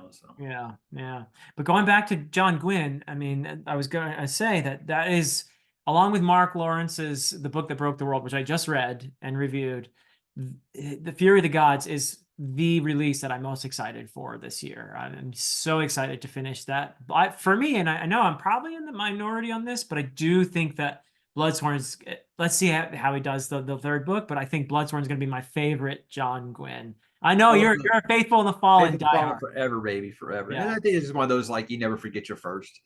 So yeah, yeah. But going back to John Gwynne, I mean, I was going to say that is, along with Mark Lawrence's The Book That Broke the World, which I just read and reviewed, The Fury of the Gods is the release that I'm most excited for this year. I'm so excited to finish that. But for me, and I know I'm probably in the minority on this, but I do think that Bloodsworn's, let's see how he does the third book, but I think Bloodsworn's going to be my favorite John Gwynne. I know oh, you're a Faithful in the Fallen Faithful Follow diehard. forever, baby, forever. And Yeah. I think it's just one of those like you never forget your first.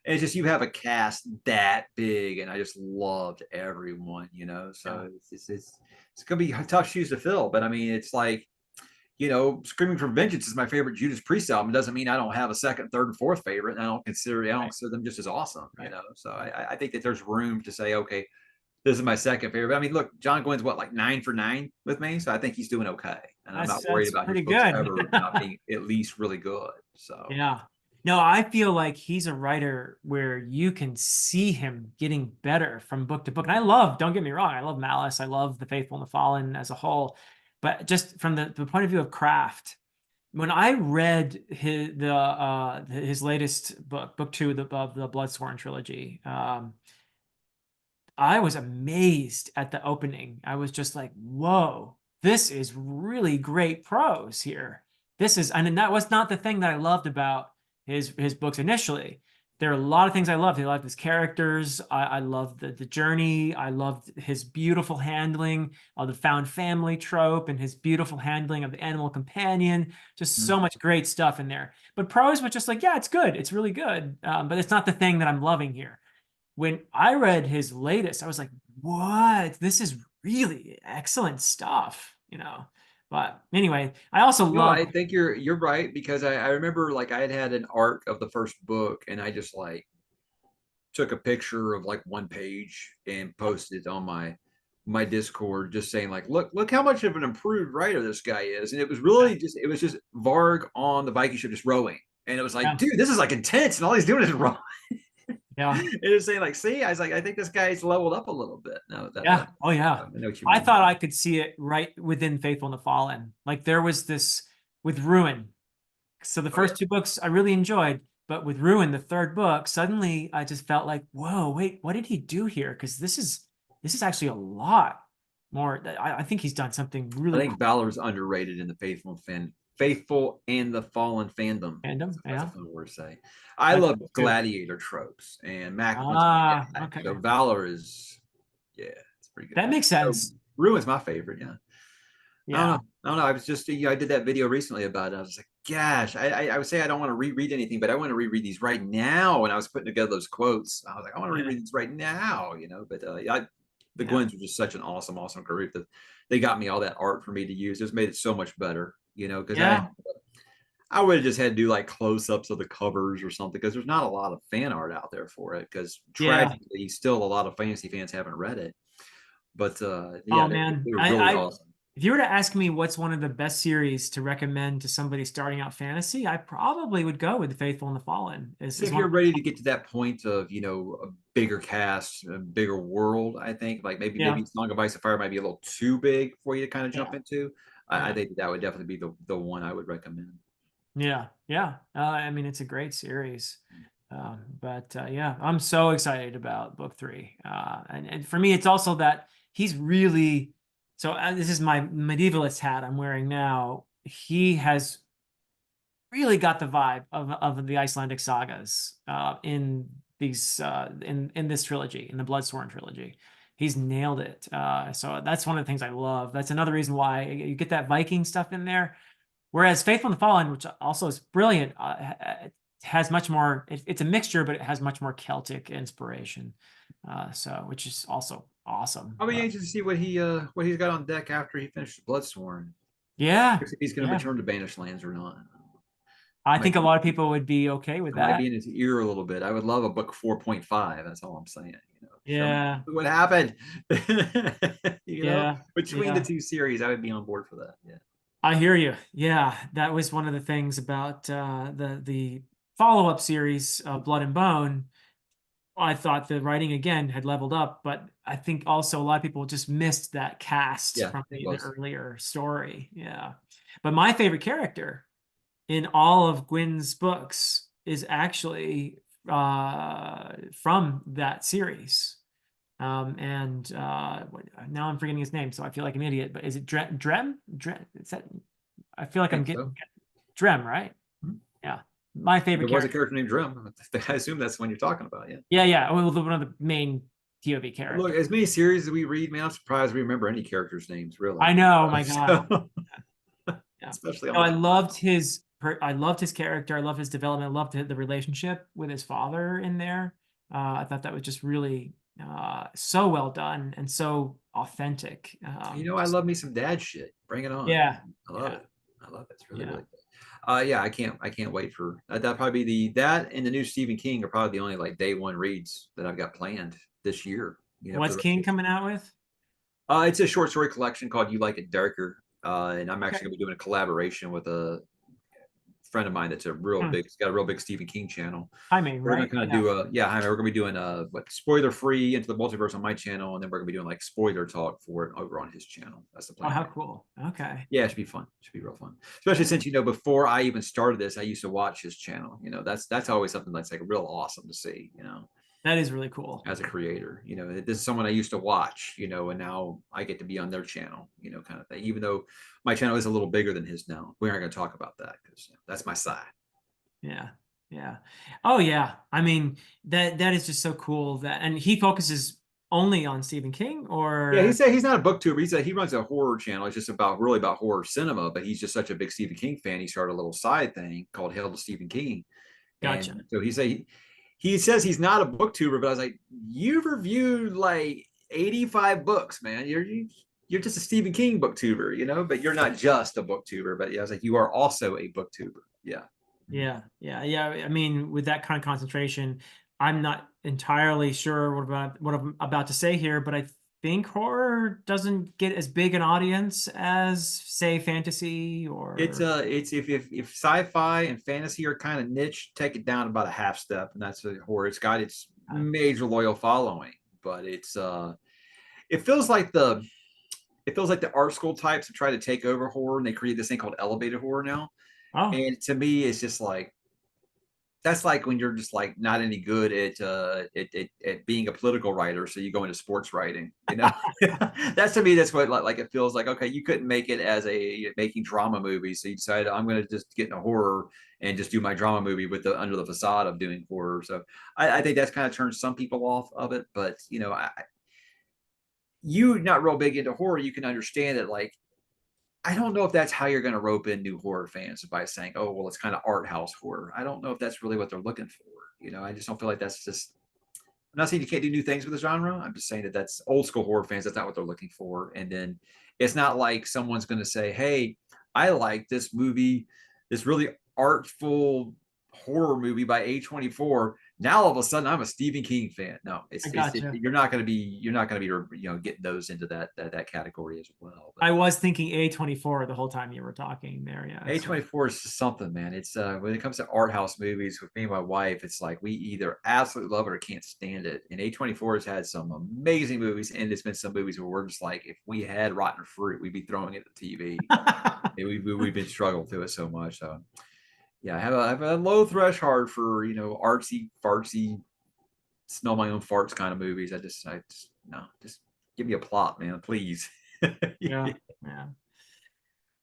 And it's just you have a cast that big, and I just loved everyone. Yeah. So it's gonna be tough shoes to fill. But I mean, it's like Screaming for Vengeance is my favorite Judas Priest album. It doesn't mean I don't have a second, third, and fourth favorite, and I don't Right. consider them just as awesome. Right. So I think that there's room to say, okay, this is my second favorite. But I mean, look, John Gwynn's what, like 9 for 9 with me, so I think he's doing okay, and I'm not worried That's about his pretty books good. ever not being at least really good. So Yeah. No, I feel like he's a writer where you can see him getting better from book to book. And don't get me wrong, I love Malice. I love The Faithful and the Fallen as a whole. but just from the point of view of craft, when I read his latest book, book two of the Bloodsworn trilogy, I was amazed at the opening. I was just like, whoa, this is really great prose here. This is, and that was not the thing that I loved about his books initially. There are a lot of things I loved. I loved his characters. I loved the journey. I loved his beautiful handling of the found family trope and his beautiful handling of the animal companion. Just so much great stuff in there. But prose was just like, yeah, it's good. It's really good. But it's not the thing that I'm loving here. When I read his latest, I was like, what? This is really excellent stuff, you know. But anyway, I also No, love, I think you're right, because I remember like I had an arc of the first book, and I just like took a picture of like one page and posted it on my Discord, just saying like, look how much of an improved writer this guy is. And it was really just, it was just Varg on the Viking ship just rowing. And it was like, yeah, dude, this is like intense, and all he's doing is rowing. yeah, It is saying like, see, I was like, I think this guy's leveled up a little bit. No, yeah, oh yeah. I know what you I mean. thought I could see it right within Faithful and the Fallen. Like there was this with Ruin. So the Oh yeah. first two books I really enjoyed, but with Ruin, the third book, suddenly I just felt like, whoa, wait, what did he do here? Because this is actually a lot more. I think he's done something I really think cool. Valor's underrated in the Faithful and the Fallen fandom. Fandom, That's a yeah, fun word to say. I that's love true. gladiator tropes, and Macklin's my Ah, guy. okay, So Valor is, yeah, it's pretty good. that makes So sense. Ruin's my favorite. Yeah, I don't know. Yeah, I don't know. I was just, I did that video recently about it. I was like, gosh, I would say I don't want to reread anything, but I want to reread these right now. And I was putting together those quotes. I was like, I want to yeah, reread these right now, But the yeah, Gwynnes were just such an awesome group that they got me all that art for me to use. Just made it so much better, because yeah, I would have just had to do like close-ups of the covers or something, because there's not a lot of fan art out there for it, because yeah. tragically still a lot of fantasy fans haven't read it. But yeah, Oh they, man, they were really I awesome. if you were to ask me what's one of the best series to recommend to somebody starting out fantasy, I probably would go with The Faithful and the Fallen. Is If one you're of ready to get to that point of, a bigger cast, a bigger world, I think like maybe yeah, Song of Ice and Fire might be a little too big for you to kind of yeah, jump into. I yeah, think that would definitely be the one I would recommend. yeah, yeah. I mean, it's a great series. But yeah, I'm so excited about book three. And for me, it's also that he's really so. This is my medievalist hat I'm wearing now. He has really got the vibe of the Icelandic sagas in these in this trilogy, in the Bloodsworn trilogy. He's nailed it. So that's one of the things I love. That's another reason why you get that Viking stuff in there. Whereas Faithful and the Fallen, which also is brilliant, has much more. It's a mixture, but it has much more Celtic inspiration. So which is also awesome. I'll be But anxious to see what he's got on deck after he finishes Bloodsworn. yeah, If he's going to yeah. return to Banished Lands or not. I Might think a be lot of people would be okay with I might that. be in his ear a little bit. I would love a book 4.5. That's all I'm saying. Show me Yeah, what happened. yeah, Between the yeah. two series, I would be on board for that. Yeah. I hear you. Yeah, that was one of the things about the follow-up series of Blood and Bone. I thought the writing again had leveled up, but I think also a lot of people just missed that cast Yeah, from it the was. earlier story. Yeah. But my favorite character in all of Gwyn's books is actually from that series. And now I'm forgetting his name, so I feel like an idiot. But is it Drem? Drem? Is that? I feel I like I'm think getting so. Drem, right? Mhm. Yeah, my favorite There was a character. character named Drum. I assume that's the one you're talking about. Yeah. Yeah, yeah. Well, one of the main POV Look, characters. as many series as we read, man, I'm surprised we remember any characters' names, really. I know. My God. So, Yeah. especially on No, the I comic. loved his. I loved his character. I loved his development. I loved the relationship with his father in there. I thought that was just really so well done and so authentic. I love me some dad shit. Bring it on. Yeah, I love yeah, it. I love it. It's really, yeah. really good. Yeah, I can't wait for that. Probably be that and the new Stephen King are probably the only like day one reads that I've got planned this year. For What's the rest King of the coming out with? It's a short story collection called You Like It Darker. And I'm actually Okay. gonna be doing a collaboration with a friend of mine that's a real Hmm. big, he's got a real big Stephen King channel. I mean, We're gonna right? kind of Yeah. do a yeah, we're gonna be doing what spoiler free Into the Multiverse on my channel, and then we're gonna be doing like spoiler talk for it over on his channel. That's the Oh, plan how right now. cool. Okay. Yeah, it should be fun. It should be real fun. Especially since before I even started this, I used to watch his channel. That's always something that's like real awesome to see, That is really cool. as a creator. This is someone I used to watch, and now I get to be on their channel, kind of thing. Even though my channel is a little bigger than his now. We aren't going to talk about that because that's my side. Yeah. Yeah. Oh yeah. I mean, that is just so cool and he focuses only on Stephen King Yeah, or he's not a booktuber. He runs a horror channel. It's just really about horror cinema. But he's just such a big Stephen King fan. He started a little side thing called Hail to Stephen King, and gotcha. so he says he's not a booktuber. But I was like, you've reviewed like 85 books, man. You're just a Stephen King booktuber, but you're not just a booktuber. But yeah, I was like, you are also a booktuber. Yeah. Yeah. Yeah. Yeah. I mean, with that kind of concentration, I'm not entirely sure what I'm about to say here, but I think horror doesn't get as big an audience as, say, fantasy or It's if sci-fi and fantasy are kind of niche, take it down about a half step, and that's a horror. It's got its major loyal following, but it feels like the art school types have tried to take over horror, and they create this thing called elevated horror now. oh. And to me, it's just like that's like when you're just like not any good at being a political writer, so you go into sports writing. That's to me, that's what like it feels like. Okay, you couldn't make it as making drama movies, so you decided I'm going to just get into horror and just do my drama movie with the under the facade of doing horror. So I think that's kind of turned some people off of it, but you not real big into horror, you can understand it. Like I don't know if that's how you're going to rope in new horror fans by saying, "Oh, well, it's kind of art house horror." I don't know if that's really what they're looking for. I just don't feel like that's just. I'm not saying you can't do new things with the genre. I'm just saying that that's old school horror fans. That's not what they're looking for. And then it's not like someone's going to say, "Hey, I like this movie, this really artful horror movie by A24. Now all of a sudden I'm a Stephen King fan." No, I gotcha. you're not going to be getting those into that category as well. But I was thinking A24 the whole time you were talking there. Yeah. A24 is something, man. It's when it comes to art house movies with me and my wife, it's like we either absolutely love it or can't stand it. And A24 has had some amazing movies, and it's been some movies where we're just like, if we had rotten fruit, we'd be throwing it at the TV. We've been struggling through it so much. So yeah, I have a low threshold for artsy fartsy, smell my own farts kind of movies. I just no, just give me a plot, man, please. Yeah. Yeah.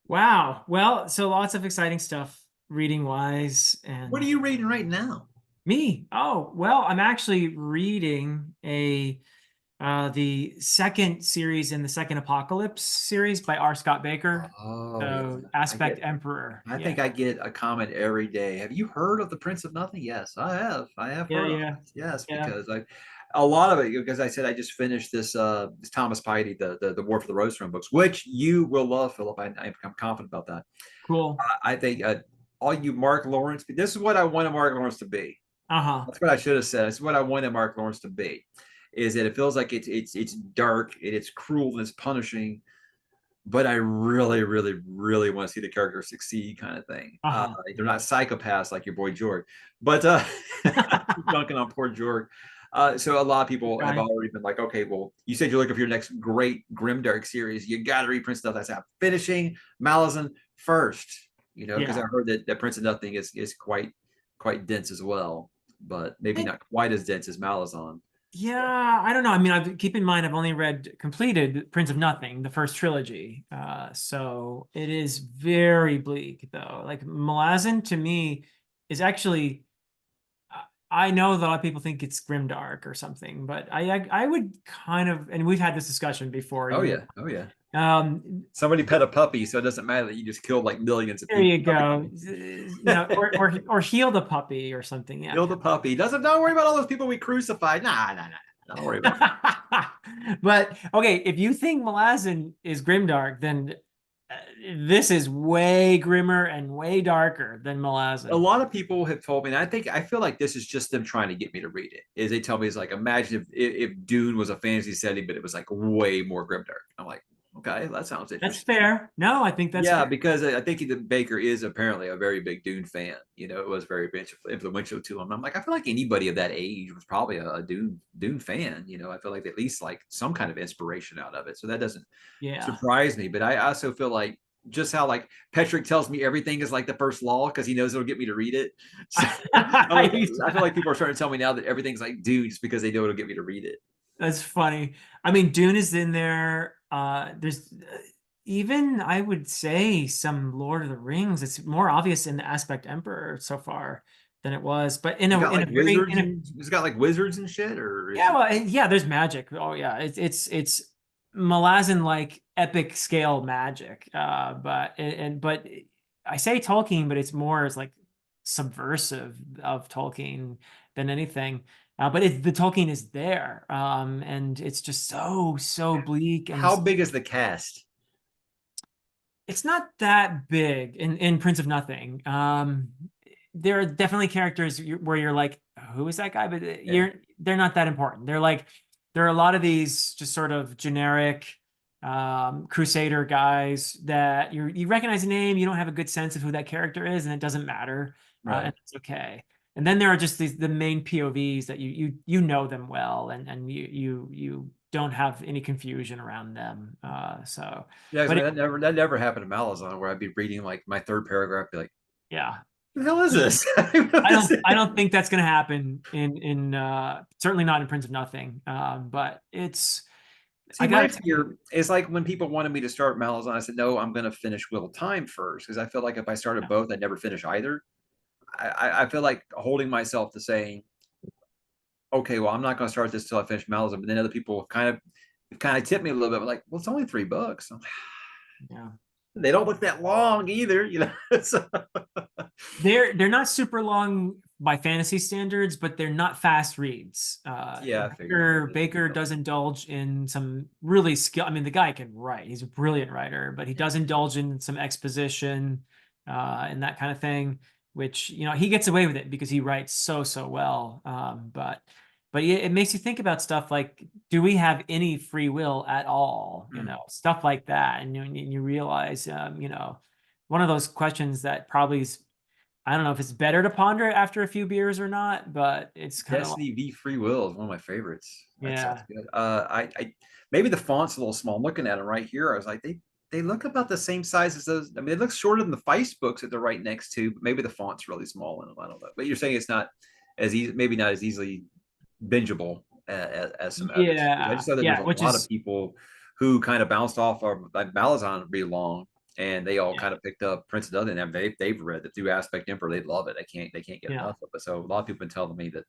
Wow. Well, so lots of exciting stuff reading wise and What are you reading right now? me. Oh, well, I'm actually reading the second series in the Second Apocalypse series by R. Scott Baker. Oh yeah, So Aspect Emperor. I Yeah. think I get a comment every day. Have you heard of the Prince of Nothing? Yes, I have. I have Yeah, heard of yeah. it. Yes, Yeah. because a lot of it, because I said I just finished this Thomas Piety, the War for the Rose Throne books, which you will love, Philip. I'm confident about that. Cool. I think all you Mark Lawrence, this is what I wanted Mark Lawrence to be. Uh-huh. That's what I should have said. It's what I wanted Mark Lawrence to be. Is that it feels like it's dark, it's cruel, and it's punishing, but I really, really, really want to see the character succeed, kind of thing. Uh-huh. They're not psychopaths like your boy George, but dunking on poor George. So a lot of people have Right. already been like, okay, well, you said you're looking for your next great grimdark series. You got to read Prince of Nothing. I said, I'm finishing Malazan first, because Yeah. I heard that Prince of Nothing is quite dense as well, but maybe not quite as dense as Malazan. Yeah, I don't know. I mean, keep in mind I've only completed Prince of Nothing, the first trilogy. So it is very bleak though. Like Malazan to me is actually I know that a lot of people think it's grimdark or something, but I would kind of, and we've had this discussion before. Oh yeah, oh yeah. Um, Somebody pet a puppy, so it doesn't matter that you just killed like millions of there people. you go. Or heal the puppy or something. Yeah. Kill the puppy. Don't worry about all those people we crucified. Nah. Don't worry about that. But okay, if you think Malazan is grimdark, then this is way grimmer and way darker than A Malazan. lot of people have told me, and I feel like this is just them trying to get me to read it. Is they tell me it's like imagine if Dune was a fantasy setting, but it was like way more grimdark. I'm like, Okay, that sounds That's interesting. fair. No, I think that's Yeah, fair. because I think that Baker is apparently a very big Dune fan. You know, it was very influential to him. I'm like, I feel like anybody of that age was probably a Dune fan. You know, I feel like at least like some kind of inspiration out of it. So that doesn't Yeah. surprise me. But I also feel like just how like Petrick tells me everything is like the first law because he knows it'll get me to read it. So I'm like, I feel like people are starting to tell me now that everything's like Dune just because they know it'll get me to read it. That's funny. I mean, Dune is in there. There's even, I would say, some Lord of the Rings. It's more obvious in the Aspect Emperor so far than it was, but It's got in a like very wizards and it's got like wizards and shit, or is yeah, it? well, yeah, there's magic. Oh yeah, it's Malazan like epic scale magic. But I say Tolkien, but it's more as like subversive of Tolkien than anything. But the Tolkien is there, and it's just so bleak, and How big is the cast? it's not that big in Prince of Nothing. There are definitely characters where you're like, who is that guy? But Yeah, they're not that important. They're like, there are a lot of these just sort of generic crusader guys that you recognize the name, you don't have a good sense of who that character is, and it doesn't matter, right. and it's okay. And then there are just the main POVs that you know them well, and you don't have any confusion around them. Yeah, 'cause, I But mean, that never happened to Malazan, where I'd be reading like my third paragraph, be like, yeah, "What the hell is this?" I don't think that's going to happen in certainly not in Prince of Nothing. But it's See, I my gotta tell you, fear is like when people wanted me to start Malazan, I said, "No, I'm going to finish Wheel of Time first because I feel like if I started both, I'd never finish either." I feel like holding myself to saying, "Okay, well, I'm not going to start this till I finish Malazan," but then other people kind of tip me a little bit, like, "Well, it's only 3 books." yeah, They don't look that long either, you know. So, they're not super long by fantasy standards, but they're not fast reads. yeah, I figured. Baker does indulge in some really skill. I mean, the guy can write; he's a brilliant writer, but he Yeah. does indulge in some exposition and that kind of thing, which he gets away with it because he writes so well. But yeah, it makes you think about stuff like, do we have any free will at all? Stuff like that, and you realize, one of those questions that probably is, I don't know if it's better to ponder it after a few beers or not, but it's kind of like, Destiny v Free Will is one of my favorites. That's yeah, good. I maybe the font's a little small. I'm looking at them right here. I was like, they look about the same size as those. I mean, it looks shorter than the Feist books that they're right next to, but maybe the font's really small and I don't know. But you're saying it's not as easy, maybe not as easily bingeable as some others. I yeah, just know that there's yeah, a which lot of is people who kind of bounced off of like Malazan really long, and they all yeah, kind of picked up Prince of Dudley, and they've read the through Aspect Emperor. They love it. They can't get yeah. enough of it. So a lot of people have been telling me that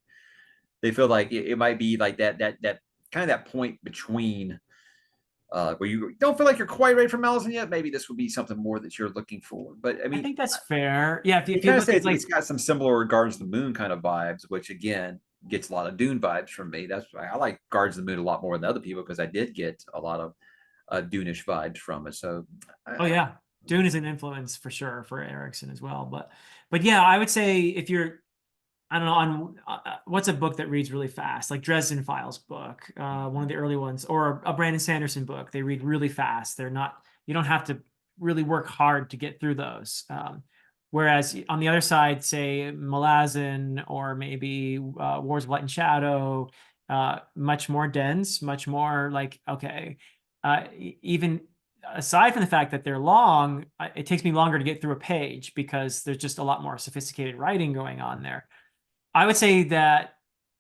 they feel like it might be like that kind of that point between where you don't feel like you're quite ready for Malazan yet. Maybe this would be something more that you're looking for. But I I mean, think that's fair. Yeah, they if you kind of look say at it's like, got some similar Guards of the Moon kind of vibes, which again gets a lot of Dune vibes from me. That's why I like Guards of the Moon a lot more than other people because I did get a lot of Dune-ish vibes from it. So oh yeah, Dune is an influence for sure for Erickson as well. But yeah, I would say if you're, I don't know, on what's a book that reads really fast, like Dresden Files book, one of the early ones, or a Brandon Sanderson book. They read really fast. They're not, you don't have to really work hard to get through those. Whereas on the other side, say Malazan or maybe Wars of Light and Shadow, much more dense, much more like, okay, even aside from the fact that they're long, it takes me longer to get through a page because there's just a lot more sophisticated writing going on there. I would say that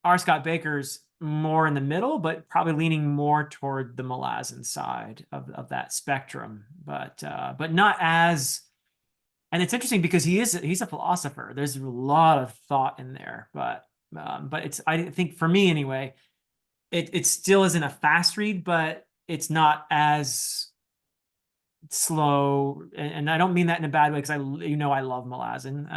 R. Scott Baker's more in the middle, but probably leaning more toward the Malazan side of that spectrum, but not as. And it's interesting because he's a philosopher. There's a lot of thought in there, but it's, I think for me anyway, it still isn't a fast read, but it's not as slow, and I don't mean that in a bad way because I love Malazan,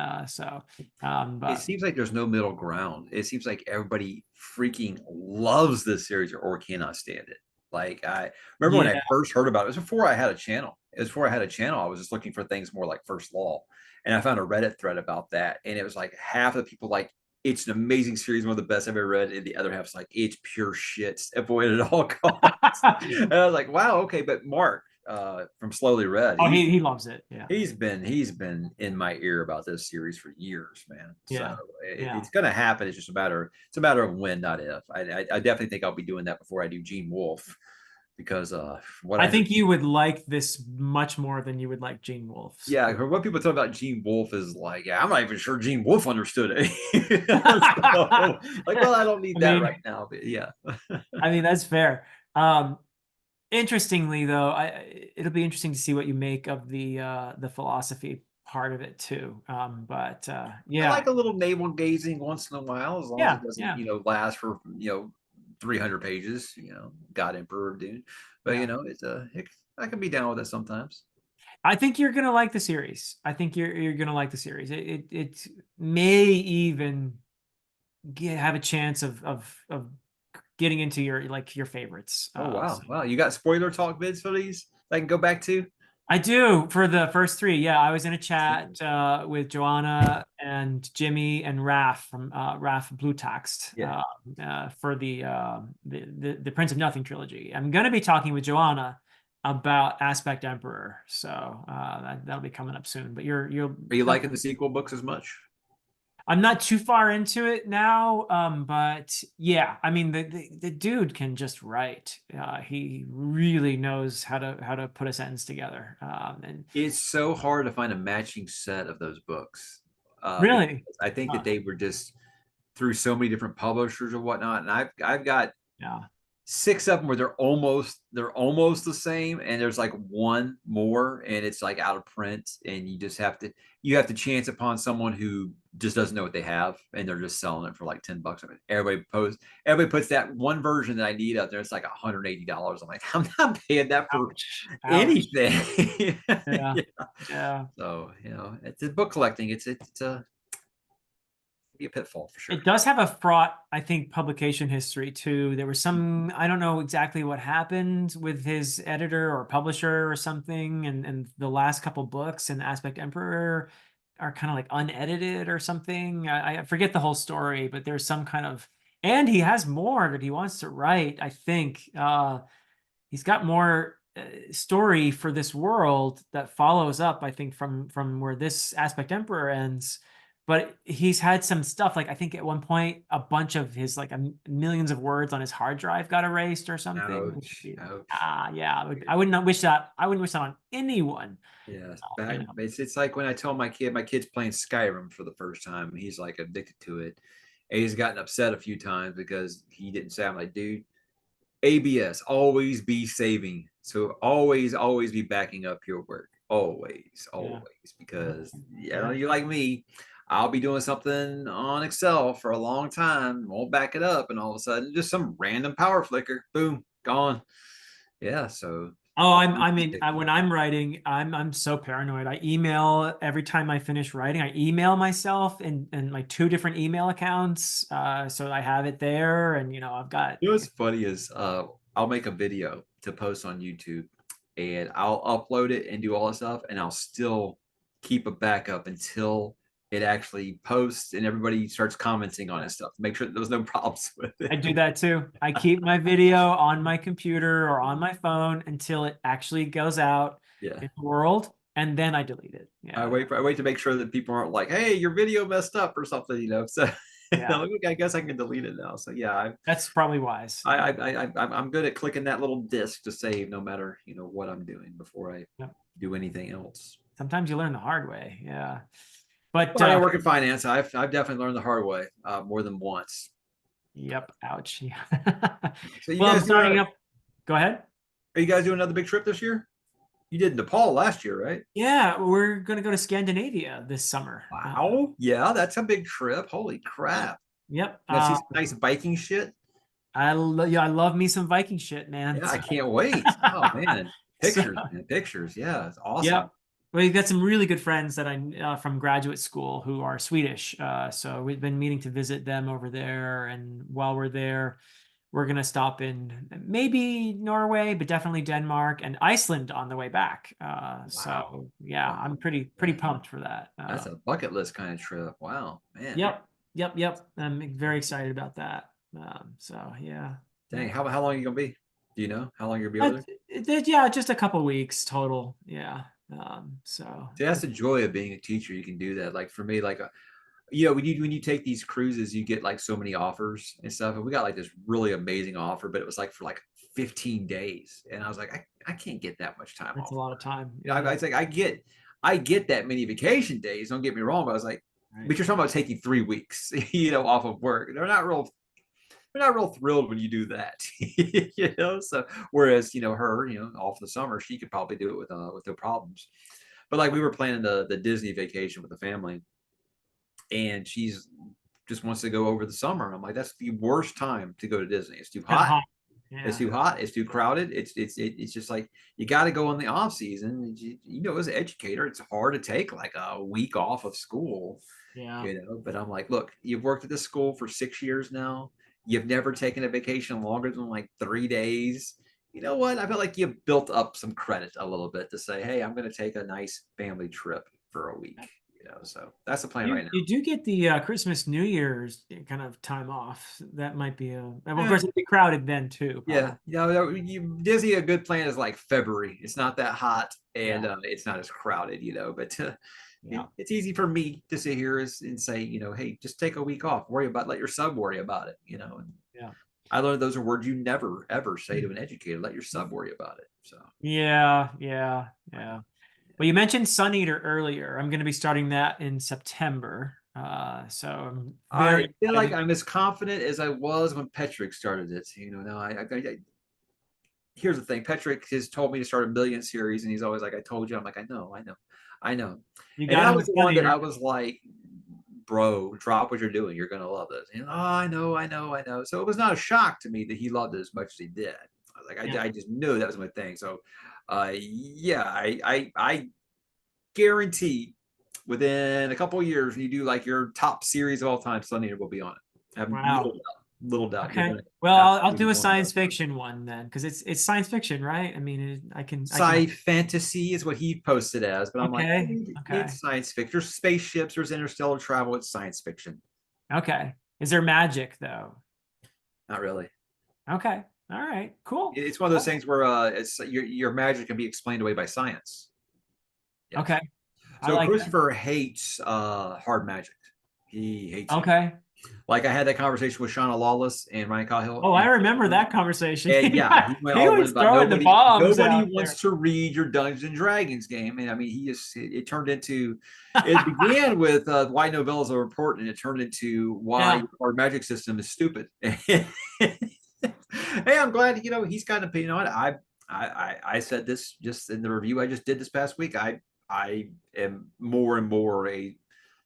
it but seems like there's no middle ground. It seems like everybody freaking loves this series or cannot stand it. Like I remember when yeah, I first heard about it, it was before I had a channel. It was before I had a channel. I was just looking for things more like First Law. And I found a Reddit thread about that. And it was like half of the people like it's an amazing series, one of the best I've ever read. And the other half's like, it's pure shit. Avoid it at all costs. And I was like, wow, okay. But Mark, from Slowly Read. Oh, he loves it. Yeah. He's been in my ear about this series for years, man. So Yeah. Yeah. it's going to happen. It's just a matter of when, not if. I definitely think I'll be doing that before I do Gene Wolfe, because what I I heard, think you would like this much more than you would like Gene Wolfe's. yeah, what people talk about Gene Wolfe is like, yeah, I'm not even sure Gene Wolfe understood it. So, like, well, I don't need I that mean, right now, but yeah. that's fair. Um, Interestingly, though, it'll be interesting to see what you make of the philosophy part of it too. But I yeah, like a little navel gazing once in a while, as long as yeah, it doesn't, yeah, last for 300 pages. God Emperor of Dune, but yeah. I can be down with it sometimes. I think you're gonna like the series. I think you're gonna like the series. It may even have a chance of getting into your favorites. Oh So wow, wow! You got spoiler talk vids for these I can go back to? I do for the first three. Yeah, I was in a Sweet. chat with Joanna and Jimmy and Raph from Raph Blue Text Yeah. for the Prince of Nothing trilogy. I'm going to be talking with Joanna about Aspect Emperor, so that'll be coming up soon. But Are you liking the sequel books as much? I'm not too far into it now, but yeah, I mean the dude can just write. He really knows how to put a sentence together. And It's so hard to find a matching set of those books, because really, I think uh, that they were just through so many different publishers or whatnot, and I've got yeah, six of them where they're almost the same, and there's like one more and it's like out of print, and you have to chance upon someone who just doesn't know what they have, and they're just selling it for like $10. I mean, everybody puts that one version that I need up there. It's like $180. I'm like, I'm not paying that for ouch, ouch, anything. yeah, Yeah. yeah. So it's book collecting. It's a be a pitfall for sure. It does have a fraught, I think, publication history too. There was some, I don't know exactly what happened with his editor or publisher or something, and the last couple books and Aspect Emperor are kind of like unedited or something. I forget the whole story, but there's some kind of, and he has more that he wants to write, I think. He's got more story for this world that follows up, I think, from where this Aspect Emperor ends. But he's had some stuff like I think at one point a bunch of his like millions of words on his hard drive got erased or something. Which would Ouch, be like, ouch. yeah, I would not wish that. I wouldn't wish that on anyone. Yeah, You back. know, It's like when I tell my kid's playing Skyrim for the first time. He's like addicted to it. And he's gotten upset a few times because he didn't say. I'm like, dude, ABS, always be saving. So always be backing up your work. Always, yeah, always. Because yeah. you like me, I'll be doing something on Excel for a long time, won't back it up, and all of a sudden just some random power flicker, boom, gone. Yeah, so Oh, always I be mean, saving. when I'm writing, I'm so paranoid. I email every time I finish writing. I email myself in like two different email accounts, so I have it there, and I've got. What's funny is I'll make a video to post on YouTube, and I'll upload it and do all this stuff, and I'll still keep a backup until it actually posts and everybody starts commenting on it stuff. Make sure that there's no problems with I it. do that too. I keep my video on my computer or on my phone until it actually goes out Yeah. in the world, and then I delete it. I Yeah, wait for I wait to make sure that people aren't like, hey, your video messed up or something. So yeah, I guess I can delete it now. So yeah, that's probably wise. Yeah, I'm good at clicking that little disk to save no matter what I'm doing before I yeah. do anything else. Sometimes you learn the hard way. Yeah, but Well, I work in finance. I've definitely learned the hard way more than once. yep, ouch. Yeah. So you Well, I'm guys starting up. Go ahead. are you guys doing another big trip this year? You did Nepal last year, right? Yeah, we're gonna go to Scandinavia this summer. Wow. Yeah, that's a big trip. Holy Yep. crap. Yep. You guys see some nice Viking shit? Yeah, I love me some Viking shit, man. Yeah, I can't wait. Oh man. So, Pictures, man. Pictures. Yeah, it's awesome. yep. We've got some really good friends that I from graduate school who are Swedish. So we've been meaning to visit them over there, and while we're there, we're gonna stop in maybe Norway, but definitely Denmark and Iceland on the way back. Wow. So yeah, Wow. I'm pretty Yeah, pumped for that. that's a bucket list kind of trip. Wow, man. Yep, yep. I'm very excited about that. So yeah, Dang, yeah. how long are you gonna be? Do you know how long you'll be over But there? Yeah, just a couple weeks total. Yeah. So See, that's the joy of being a teacher. You can do that. Like for me, like when you take these cruises, you get like so many offers and stuff. And we got like this really amazing offer, but it was like for like 15 days. And I was like, I can't get that much time that's a off. lot of time. You know, I was like, I get that many vacation days. Don't get me wrong, but I was like, Right. but you're talking about taking 3 weeks, off of work. They're not real thrilled when you do that, So whereas her, off the summer, she could probably do it with no problems. But like we were planning the Disney vacation with the family, and she's just wants to go over the summer. And I'm like, that's the worst time to go to Disney. It's too Kind of hot. hot. It's Yeah. too hot. It's too crowded. It's just like you got to go in the off season. As an educator, it's hard to take like a week off of school. Yeah. But I'm like, look, you've worked at this school for 6 years now. You've never taken a vacation longer than like 3 days. You know what? I feel like you've built up some credit a little bit to say, hey, I'm going to take a nice family trip for a week. So that's the plan right now. You do get the Christmas, New Year's kind of time off. That might be and of Eh, course it'd be crowded then too. yeah, Probably. Disney, a good plan is like February. It's not that hot and Yeah. it's not as crowded, but Yeah. it's easy for me to sit here and say, hey, just take a week off. Let your sub worry about it. And Yeah. I learned those are words you never ever say to an educator. Let your sub worry about it. So Yeah. Yeah. Yeah. Well, you mentioned Suneater earlier. I'm going to be starting that in September. So I'm I very feel like excited. I'm as confident as I was when Petrick started it. Now here's the thing. Petrick has told me to start a million series, and he's always like, I told you. I'm like, I know. You And got that him was with the one that Suneater. I was like, bro, drop what you're doing. You're gonna love this. Oh, I know. So it was not a shock to me that he loved it as much as he did. I was like, Yeah. I just knew that was my thing. So yeah, I guarantee within a couple of years, when you do like your top series of all time, Sunny will be on it. I have Wow. little doubt. You're Okay. gonna Well, I'll absolutely do a blown away. science fiction one then, because it's science fiction, right? I mean, I can. Sci fantasy is what he posted as, but I'm like, Okay. Okay. it's science fiction. There's spaceships, there's interstellar travel, it's science fiction. Okay. Is there magic though? Not really. Okay. All right. Cool. It's one of those Cool. things where it's your magic can be explained away by science. Yes. Okay. I So like that. Christopher hates hard magic. He hates it. Okay. Like I had that conversation with Shauna Lawless and Ryan Cahill. Oh, I remember that conversation. And yeah, he went He all in was about throwing the bombs nobody out there. wants to read your Dungeons and Dragons game. And I mean, it turned into it began with why novellas are important, and it turned into why Yeah. our magic system is stupid. Hey, I'm glad he's got an opinion on it. I said this just in the review I just did this past week. I am more and more a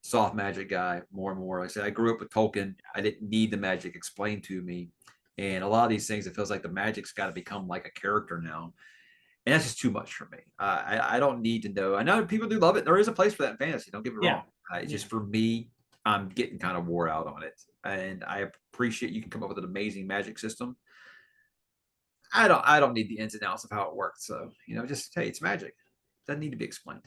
soft magic guy, more and more. Like I said, I grew up with Tolkien. I didn't need the magic explained to me. And a lot of these things, it feels like the magic's got to become like a character now. And that's just too much for me. I don't need to know. I know people do love it. There is a place for that in fantasy. Don't get me Yeah. wrong. Just for me, I'm getting kind of wore out on it. And I appreciate you can come up with an amazing magic system. I don't need the ins and outs of how it works. So, just hey, it's magic. Doesn't need to be explained.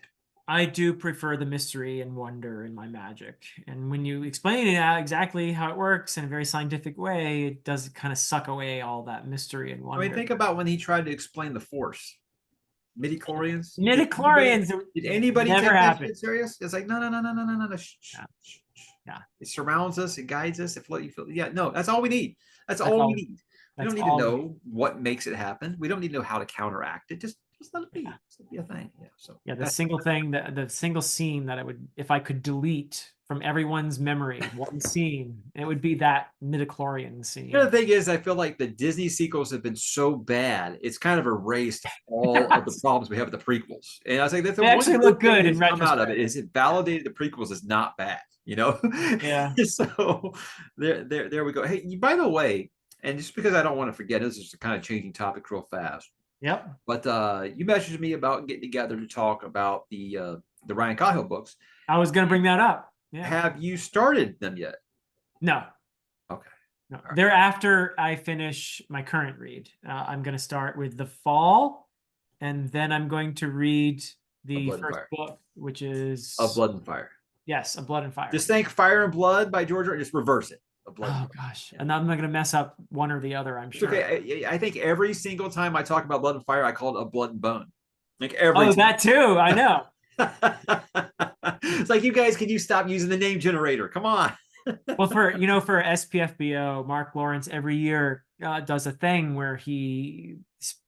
I do prefer the mystery and wonder in my magic. And when you explain it out exactly how it works in a very scientific way, it does kind of suck away all that mystery and I mean, wonder. think about when he tried to explain the force. Midi-chlorians. Midichlorians Did anybody never take that happened. shit serious? It's like, no. Shh, Yeah. shh, shh. Yeah. It surrounds us. It guides us. It float you feel. Yeah, no, that's all we need. That's That's all we all. need. We That's don't need to all. know what makes it happen. We don't need to know how to counteract it. Just let it be. Yeah. Just let it be a thing. Yeah. So Yeah, the that's single thing that the single scene that I would, if I could delete from everyone's memory, one scene, it would be that midichlorian scene. the thing is, I feel like the Disney sequels have been so bad, it's kind of erased all of the problems we have with the prequels. And I was like, that's the They one actually good look thing good in that's come out of it retrospect. is it validated the prequels is not bad. Yeah. So there we go. Hey, by the way, and just because I don't want to forget, this is kind of changing topic real fast. Yep. But you messaged me about getting together to talk about the Ryan Cahill books. I was going to bring that up. Yeah. Have you started them yet? No. Okay. No. Right. They're after I finish my current read. I'm going to start with The Fall, and then I'm going to read the first book, which is Of Blood and Fire. Yes, Of Blood and Fire. Just think Fire and Blood by George R. Just reverse it. A blood and Oh fire. gosh, Yeah. and I'm not gonna mess up one or the other, I'm It's sure. okay. I think every single time I talk about blood and fire, I call it a blood and bone. Like every Oh, time. that too. I know. It's like, you guys, can you stop using the name generator? Come on. Well, for SPFBO, Mark Lawrence every year does a thing where he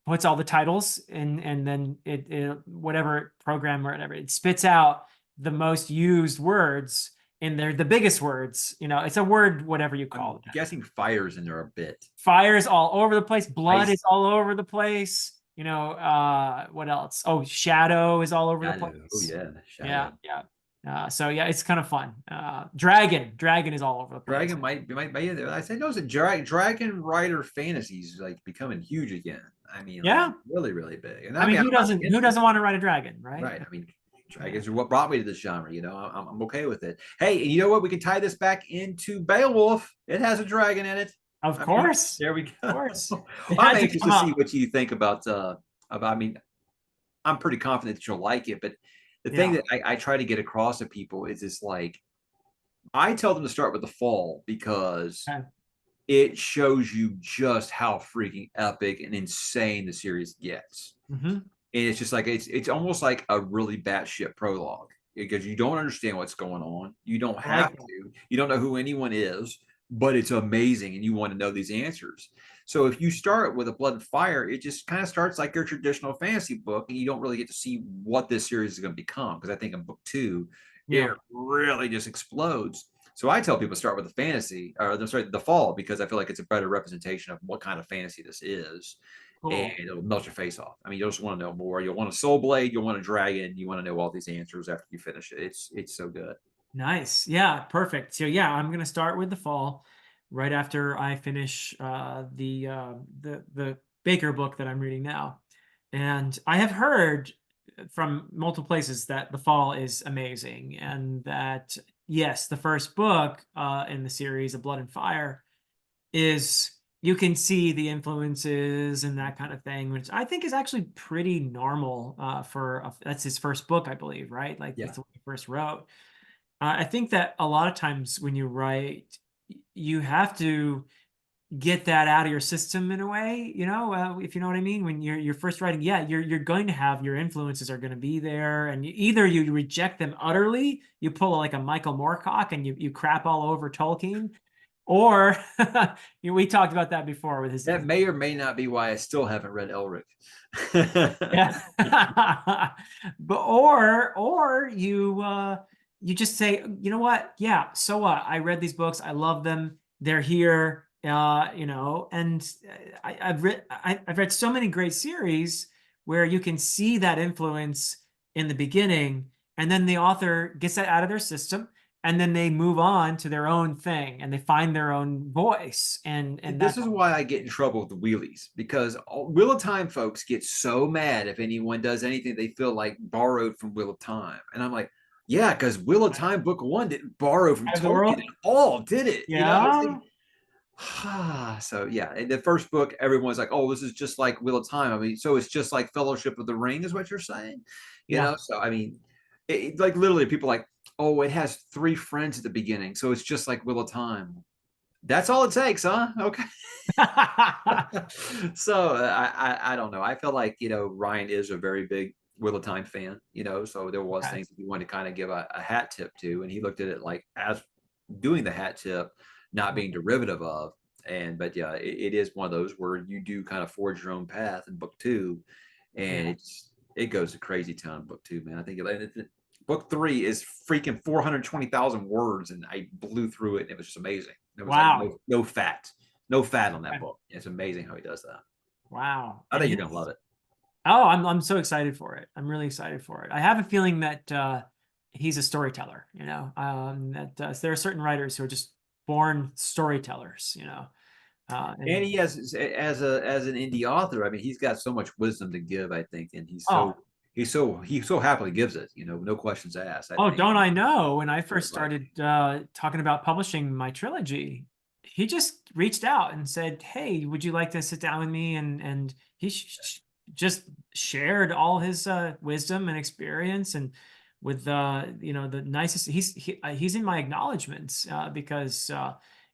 puts all the titles and then it whatever program or whatever it spits out the most used words and they're the biggest words. It's a word, whatever you I'm call it. guessing fire's in there a bit. Fire's all over the place. Blood is Ice. all over the place. What else? Oh, shadow is all over the Shadow. Oh place. yeah, Yeah, shadow. yeah. So yeah, it's kind of fun. Dragon is all over the place. Dragon might be in there. I say no, it's a Dragon Rider fantasies like becoming huge again. I mean, like Yeah. really, really big. And I I mean, mean, who I'm not doesn't who against it. doesn't want to ride a dragon, right? Right. I mean, dragons are what brought me to this genre. I'm okay with it. Hey, and you know what? We can tie this back into Beowulf. It has a dragon in it. Of I mean, course. there we Of go. course. It I'm had to anxious come to see up. what you think about. I mean, I'm pretty confident that you'll like it, but the thing Yeah. that I try to get across to people is this, like, I tell them to start with the fall because Okay. it shows you just how freaking epic and insane the series gets. Mm-hmm. And it's just like it's almost like a really batshit prologue because you don't understand what's going on. You don't I have like that. to. You don't know who anyone is, but it's amazing, and you want to know these answers. So if you start with a Blood and Fire, it just kind of starts like your traditional fantasy book, and you don't really get to see what this series is going to become. Because I think in book 2, it Yeah. really just explodes. So I tell people start with the fantasy, or the fall, because I feel like it's a better representation of what kind of fantasy this is, and Cool. it'll melt your face off. I mean, you'll just want to know more. You'll want a soul blade. You'll want a dragon. You want to know all these answers after you finish it. It's so good. Nice. Yeah, perfect. So yeah, I'm gonna start with the fall right after I finish the Baker book that I'm reading now. And I have heard from multiple places that the fall is amazing and that yes, the first book in the series of Blood and Fire is you can see the influences and that kind of thing, which I think is actually pretty normal that's his first book, I believe, right? Like Yeah. that's what he first wrote. I think that a lot of times when you write, you have to get that out of your system in a way, if you know what I mean. When you're first writing, yeah, you're going to have your influences are going to be there, and either you reject them utterly, you pull like a Michael Moorcock and you crap all over Tolkien, or we talked about that before with his That may or may not be why I still haven't read Elric. yeah. But or you just say, you know what? Yeah, so what? I read these books. I love them. They're here. And I've read so many great series where you can see that influence in the beginning, and then the author gets that out of their system, and then they move on to their own thing and they find their own voice. And This that's is why I get in trouble with the wheelies, because Wheel of Time folks get so mad if anyone does anything they feel like borrowed from Wheel of Time. And I'm like, yeah, because Wheel of Time book 1 didn't borrow from of the Tolkien world. at all, did it? It's like, Yeah. so yeah, in the first book, everyone's like, oh, this is just like Wheel of Time. I mean, so it's just like Fellowship of the Ring, is what you're saying? Yeah. So I mean, like literally people are like, oh, it has 3 friends at the beginning, so it's just like Wheel of Time. That's all it takes, huh? Okay. So I don't know. I feel like Ryan is a very big Wheel of Time fan. So there was Okay. things that he wanted to kind of give a hat tip to, and he looked at it like as doing the hat tip, not being derivative of. But yeah, it is one of those where you do kind of forge your own path in book 2, and Yeah. it goes to crazy town in book 2, man. I think book 3 is freaking 420,000 words, and I blew through it, and it was just amazing. There was like Wow. no fat on that Okay. book. It's amazing how he does that. Wow. I And think you're gonna love it. I'm so excited for it. I'm really excited for it. I have a feeling that he's a storyteller, that there are certain writers who are just born storytellers, And and he has, as an indie author, I mean, he's got so much wisdom to give, I think, and oh, he so happily gives it. No questions asked. I oh, think. don't I know? When I first Right. started talking about publishing my trilogy, he just reached out and said, "Hey, would you like to sit down with me?" And he just shared all his wisdom and experience, and with the nicest. He's in my acknowledgments because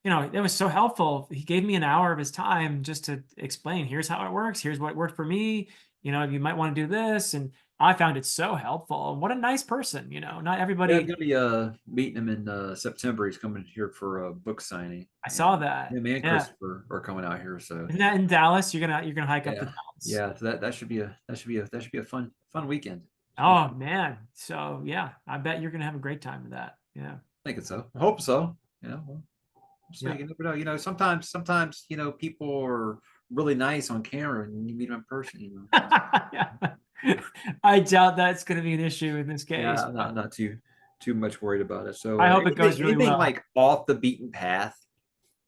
you know, it was so helpful. He gave me an hour of his time just to explain, here's how it works. Here's what worked for me. You know, you might want to do this. And I found it so helpful. What a nice person, you know, not Yeah, I'm everybody. gonna be meeting him in September. He's coming here for a book signing, I and saw that. him and Yeah. Christopher are coming out here. So Isn't that in Dallas? You're gonna hike up to yeah, Dallas. yeah. So that should be a fun weekend. Should be Oh fun. man. So yeah, I bet you're gonna have a great time with that. Yeah. Thinking so. I hope so. Yeah. Well, we'll see. Yeah. You never know. You know, sometimes people are really nice on camera, and you meet them in person. Yeah. I doubt that's gonna be an issue in this Yeah, case, I'm but not too much worried about it. So I hope it anything goes really well. like off the beaten path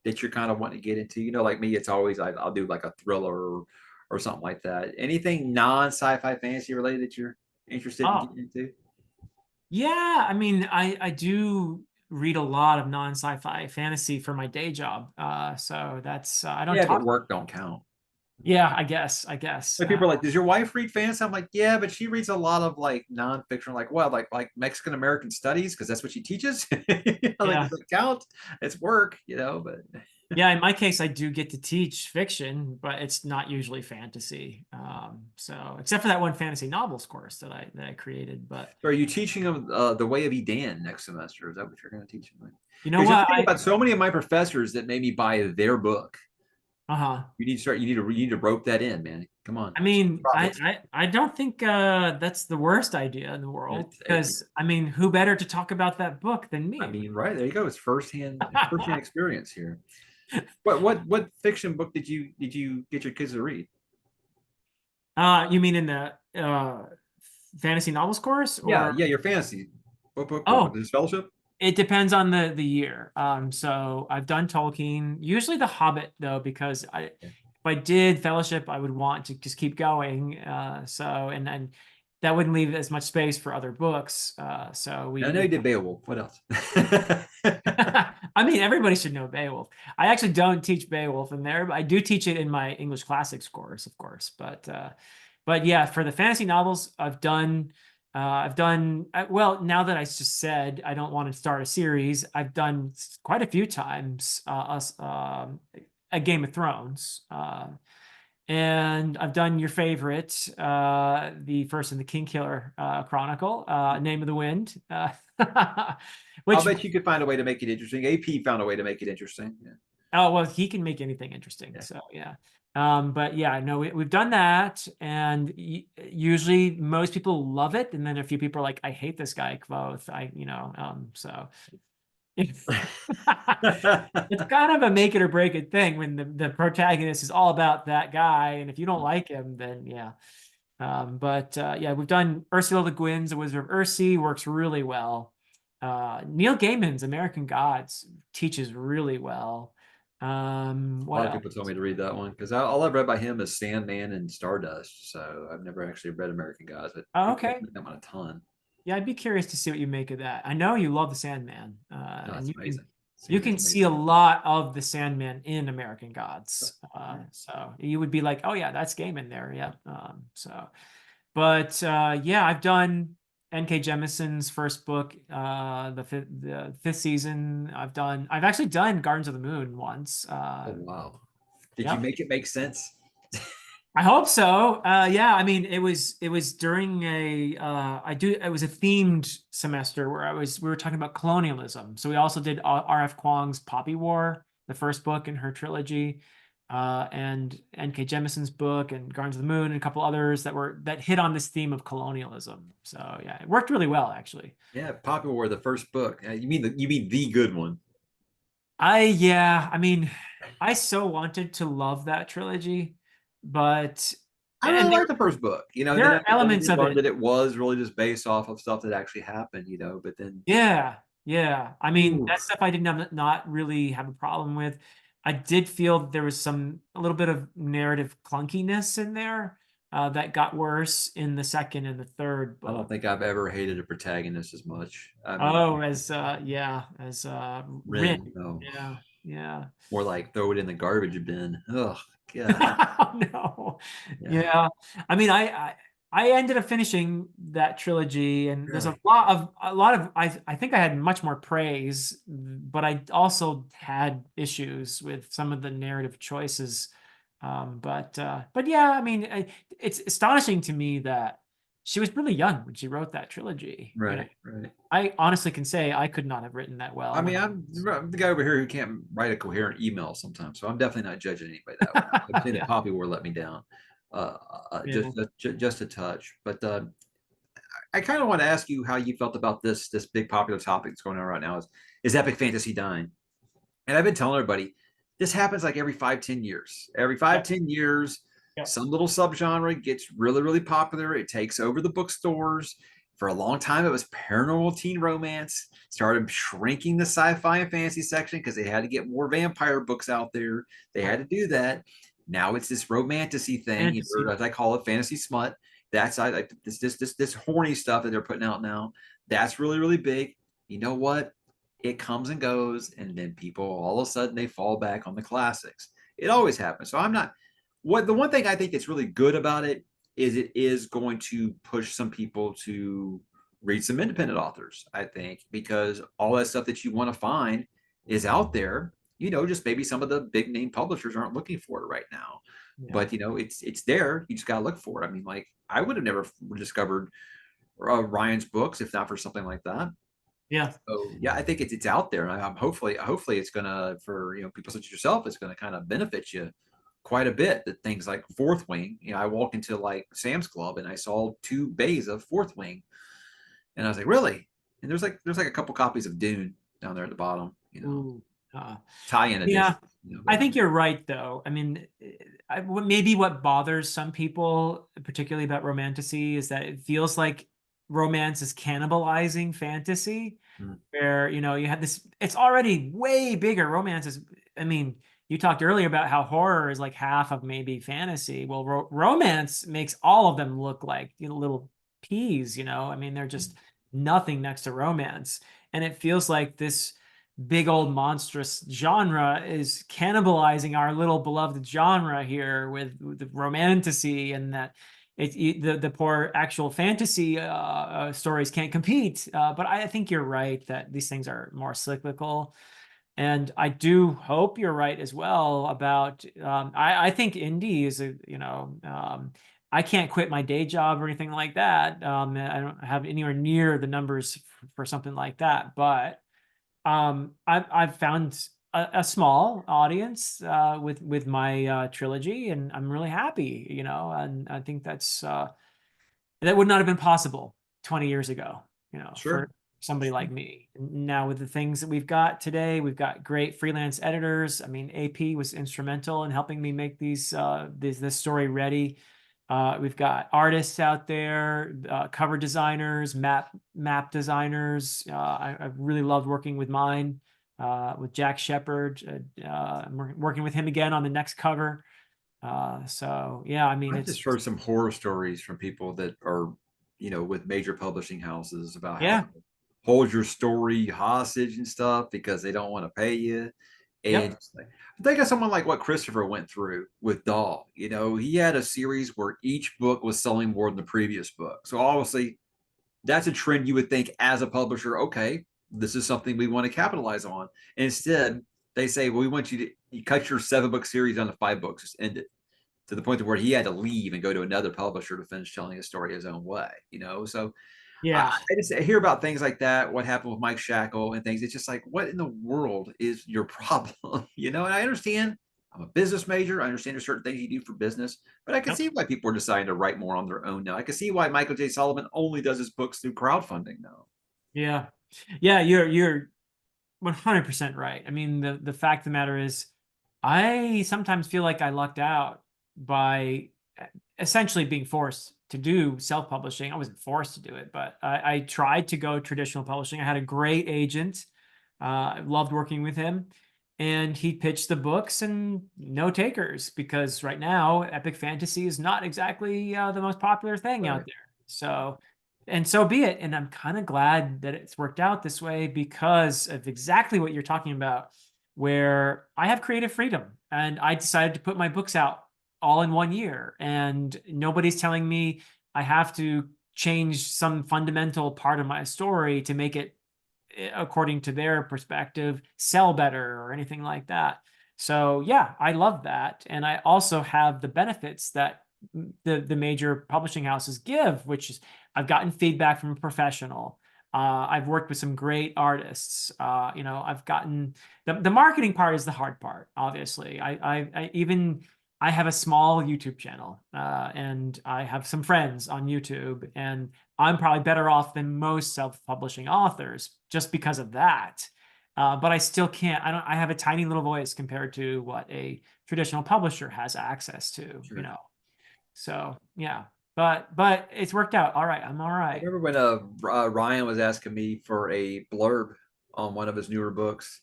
that you're kind of wanting to get into, like me, it's always I'll do like a thriller or something like that. Anything non sci-fi fantasy related that you're interested in Oh, getting into? yeah. I mean, I do read a lot of non-sci-fi fantasy for my day job. So that's I don't Yeah, but talk. work don't count. Yeah, I guess. Like people are like, does your wife read fantasy? I'm like, yeah, but she reads a lot of like nonfiction, like what, like Mexican American studies, because that's what she teaches. Like, Yeah. does it count? It's work, but Yeah, in my case, I do get to teach fiction, but it's not usually fantasy. So except for that one fantasy novels course that I created. But so are you teaching them the way of Edan next semester? Is that what you're going to teach them? you know Because the what? thing about so many of my professors that made me buy their book, Uh-huh. you need to rope that in, man. Come on, I mean, I, profits. I I don't think that's the worst idea in the world It, because I mean, who better to talk about that book than I me? mean, right there you go. It's firsthand experience here. What fiction book did you get your kids to read? You mean in the fantasy novels course Yeah, or yeah, your fantasy. What was oh, this fellowship? it depends on the year. So I've done Tolkien, usually The Hobbit though, because Yeah. if I did Fellowship, I would want to just keep going. So and then that wouldn't leave as much space for other books. So I know you did Beowulf. What else? I mean, everybody should know Beowulf. I actually don't teach Beowulf in there, but I do teach it in my English classics course, of course. But yeah, for the fantasy novels, well, now that I just said I don't want to start a series, I've done quite a few times a Game of Thrones. And I've done your favorite, the First and the King Killer Chronicle, Name of the Wind, I'll which bet you could find a way to make it interesting. AP found a way to make it interesting. Yeah. oh well, he can make anything interesting. Yeah. So yeah. But yeah, no, we've done that, and usually most people love it, and then a few people are like, "I hate this guy, Quoth." So it's kind of a make it or break it thing when the protagonist is all about that guy, and if you don't like him, then yeah. But yeah, we've done Ursula Le Guin's The Wizard of Earthsea, works really well. Neil Gaiman's American Gods teaches really well. A What lot of else? people told me to read that one because all I've read by him is Sandman and Stardust. So I've never actually read American Gods, but Oh, people okay. recommend that one a ton. Yeah, I'd be curious to see what you make of that. I know you love the Sandman, No, and it's amazing. you Sandman's can see a amazing. lot of the Sandman in American Gods. So you would be like, oh yeah, that's Gaiman there. Yeah. But yeah, I've done N.K. Jemison's first book, the fifth season. I've actually done Gardens of the Moon once. Oh wow! Did you Yep. make it make sense? I hope so. Yeah, I mean, it was during it was a themed semester where we were talking about colonialism. So we also did R.F. Kuang's Poppy War, the first book in her trilogy, and N.K. Jemison's book and Gardens of the Moon and a couple others that hit on this theme of colonialism. So yeah, it worked really well actually. Yeah, Popular War, the first book. You mean the good one? Yeah, I mean, I so wanted to love that trilogy, but I really and liked the first book. there Then are elements I of learned it. that it was really just based off of stuff that actually happened. But then, Yeah, yeah. I mean, ooh, that stuff I didn't not really have a problem with. I did feel that there was a little bit of narrative clunkiness in there that got worse in the second and the third I don't book. think I've ever hated a protagonist as much. I mean, Oh, as Rin. Ren, no, Yeah, yeah. more like throw it in the garbage bin. Oh God, Oh no. yeah. Yeah. I mean, I ended up finishing that trilogy, and there's a lot of I think I had much more praise, but I also had issues with some of the narrative choices. But yeah, I mean, it's astonishing to me that she was really young when she wrote that trilogy. You know, Right, right. I honestly can say I could not have written that I well when mean, I I'm the guy over here who can't write a coherent email sometimes, so I'm definitely not judging anybody that way. I'd say the yeah, Poppy War let me down, yeah. just a touch. But I kind of want to ask you how you felt about this big popular topic that's going on right now is epic fantasy dying? And I've been telling everybody this happens like every 5-10 years. Every five Yep, ten years, yep. some little subgenre gets really, really popular. It takes over the bookstores. For a long time, it was paranormal teen romance. Started shrinking the sci-fi and fantasy section because they had to get more vampire books out there. They had Right. to do that. Now it's this romantasy thing, or Fantasy. as I call it, fantasy smut. That's I like this horny stuff that they're putting out now. That's really, really big. You know what? It comes and goes, and then people all of a sudden they fall back on the classics. It always happens. So I'm not what the one thing I think that's really good about it is going to push some people to read some independent authors, I think, because all that stuff that you want to find is out there. Just maybe some of the big name publishers aren't looking for it right now. Yeah. But it's there. You just gotta look for it. I mean, like I would have never discovered Ryan's books if not for something like that. Yeah. So yeah, I think it's out there, and I'm hopefully it's gonna for people such as yourself, it's gonna kind of benefit you quite a bit. That things like Fourth Wing, I walk into like Sam's Club and I saw 2 bays of Fourth Wing, and I was like, really? And there's like a couple copies of Dune down there at the bottom, Ooh. Uh, tie-in yeah. edition. I But think you're right, though. I mean, maybe what bothers some people, particularly about romantasy, is that it feels like romance is cannibalizing fantasy, mm, where, you have this, it's already way bigger. Romance is, I mean, you talked earlier about how horror is like half of maybe fantasy. Well, romance makes all of them look like, little peas. I mean, they're just nothing next to romance. And it feels like this big old monstrous genre is cannibalizing our little beloved genre here with the romantasy, and that the poor actual fantasy stories can't compete. But I think you're right that these things are more cyclical. And I do hope you're right as well about, I think indie is I can't quit my day job or anything like that. I don't have anywhere near the numbers for something like that, but I've found a small audience with my trilogy, and I'm really happy, and I think that would not have been possible 20 years ago, for sure, somebody like sure. me. Now, with the things that we've got today, we've got great freelance editors. I mean, AP was instrumental in helping me make this story ready. We've got artists out there, cover designers, map designers. I've really loved working with mine, with Jack Shepard. I'm working with him again on the next cover. So yeah, I mean, I've just heard some horror stories from people that are, with major publishing houses about how yeah, they hold your story hostage and stuff because they don't want to pay you. And yep, it's like, think of someone like what Christopher went through with Dahl. He had a series where each book was selling more than the previous book. So obviously, that's a trend you would think as a publisher, okay, this is something we want to capitalize on. And instead, they say, well, we want you cut your 7 book series down to 5 books, just end it to the point to where he had to leave and go to another publisher to finish telling his story his own way. So yeah. I just hear about things like that. What happened with Mike Shackle and things? It's just like, what in the world is your problem? And I understand. I'm a business major. I understand there's certain things you do for business, but I can Yep. see why people are deciding to write more on their own now. I can see why Michael J. Sullivan only does his books through crowdfunding now. Yeah. Yeah, you're 100% right. I mean, the fact of the matter is, I sometimes feel like I lucked out by essentially being forced to do self-publishing. I wasn't forced to do it, but I tried to go traditional publishing. I had a great agent. I loved working with him. And he pitched the books and no takers, because right now epic fantasy is not exactly the most popular thing out Right. there. So, and so be it. And I'm kind of glad that it's worked out this way because of exactly what you're talking about, where I have creative freedom and I decided to put my books out all in one year, and nobody's telling me I have to change some fundamental part of my story to make it, according to their perspective, sell better or anything like that. So yeah, I love that. And I also have the benefits that the major publishing houses give, which is I've gotten feedback from a professional. I've worked with some great artists. I've gotten the marketing part is the hard part, obviously. I have a small YouTube channel, and I have some friends on YouTube, and I'm probably better off than most self-publishing authors just because of that. But I still can't. I have a tiny little voice compared to what a traditional publisher has access to. Sure. So yeah, but it's worked out. All right, I'm all I right. remember when Ryan was asking me for a blurb on one of his newer books,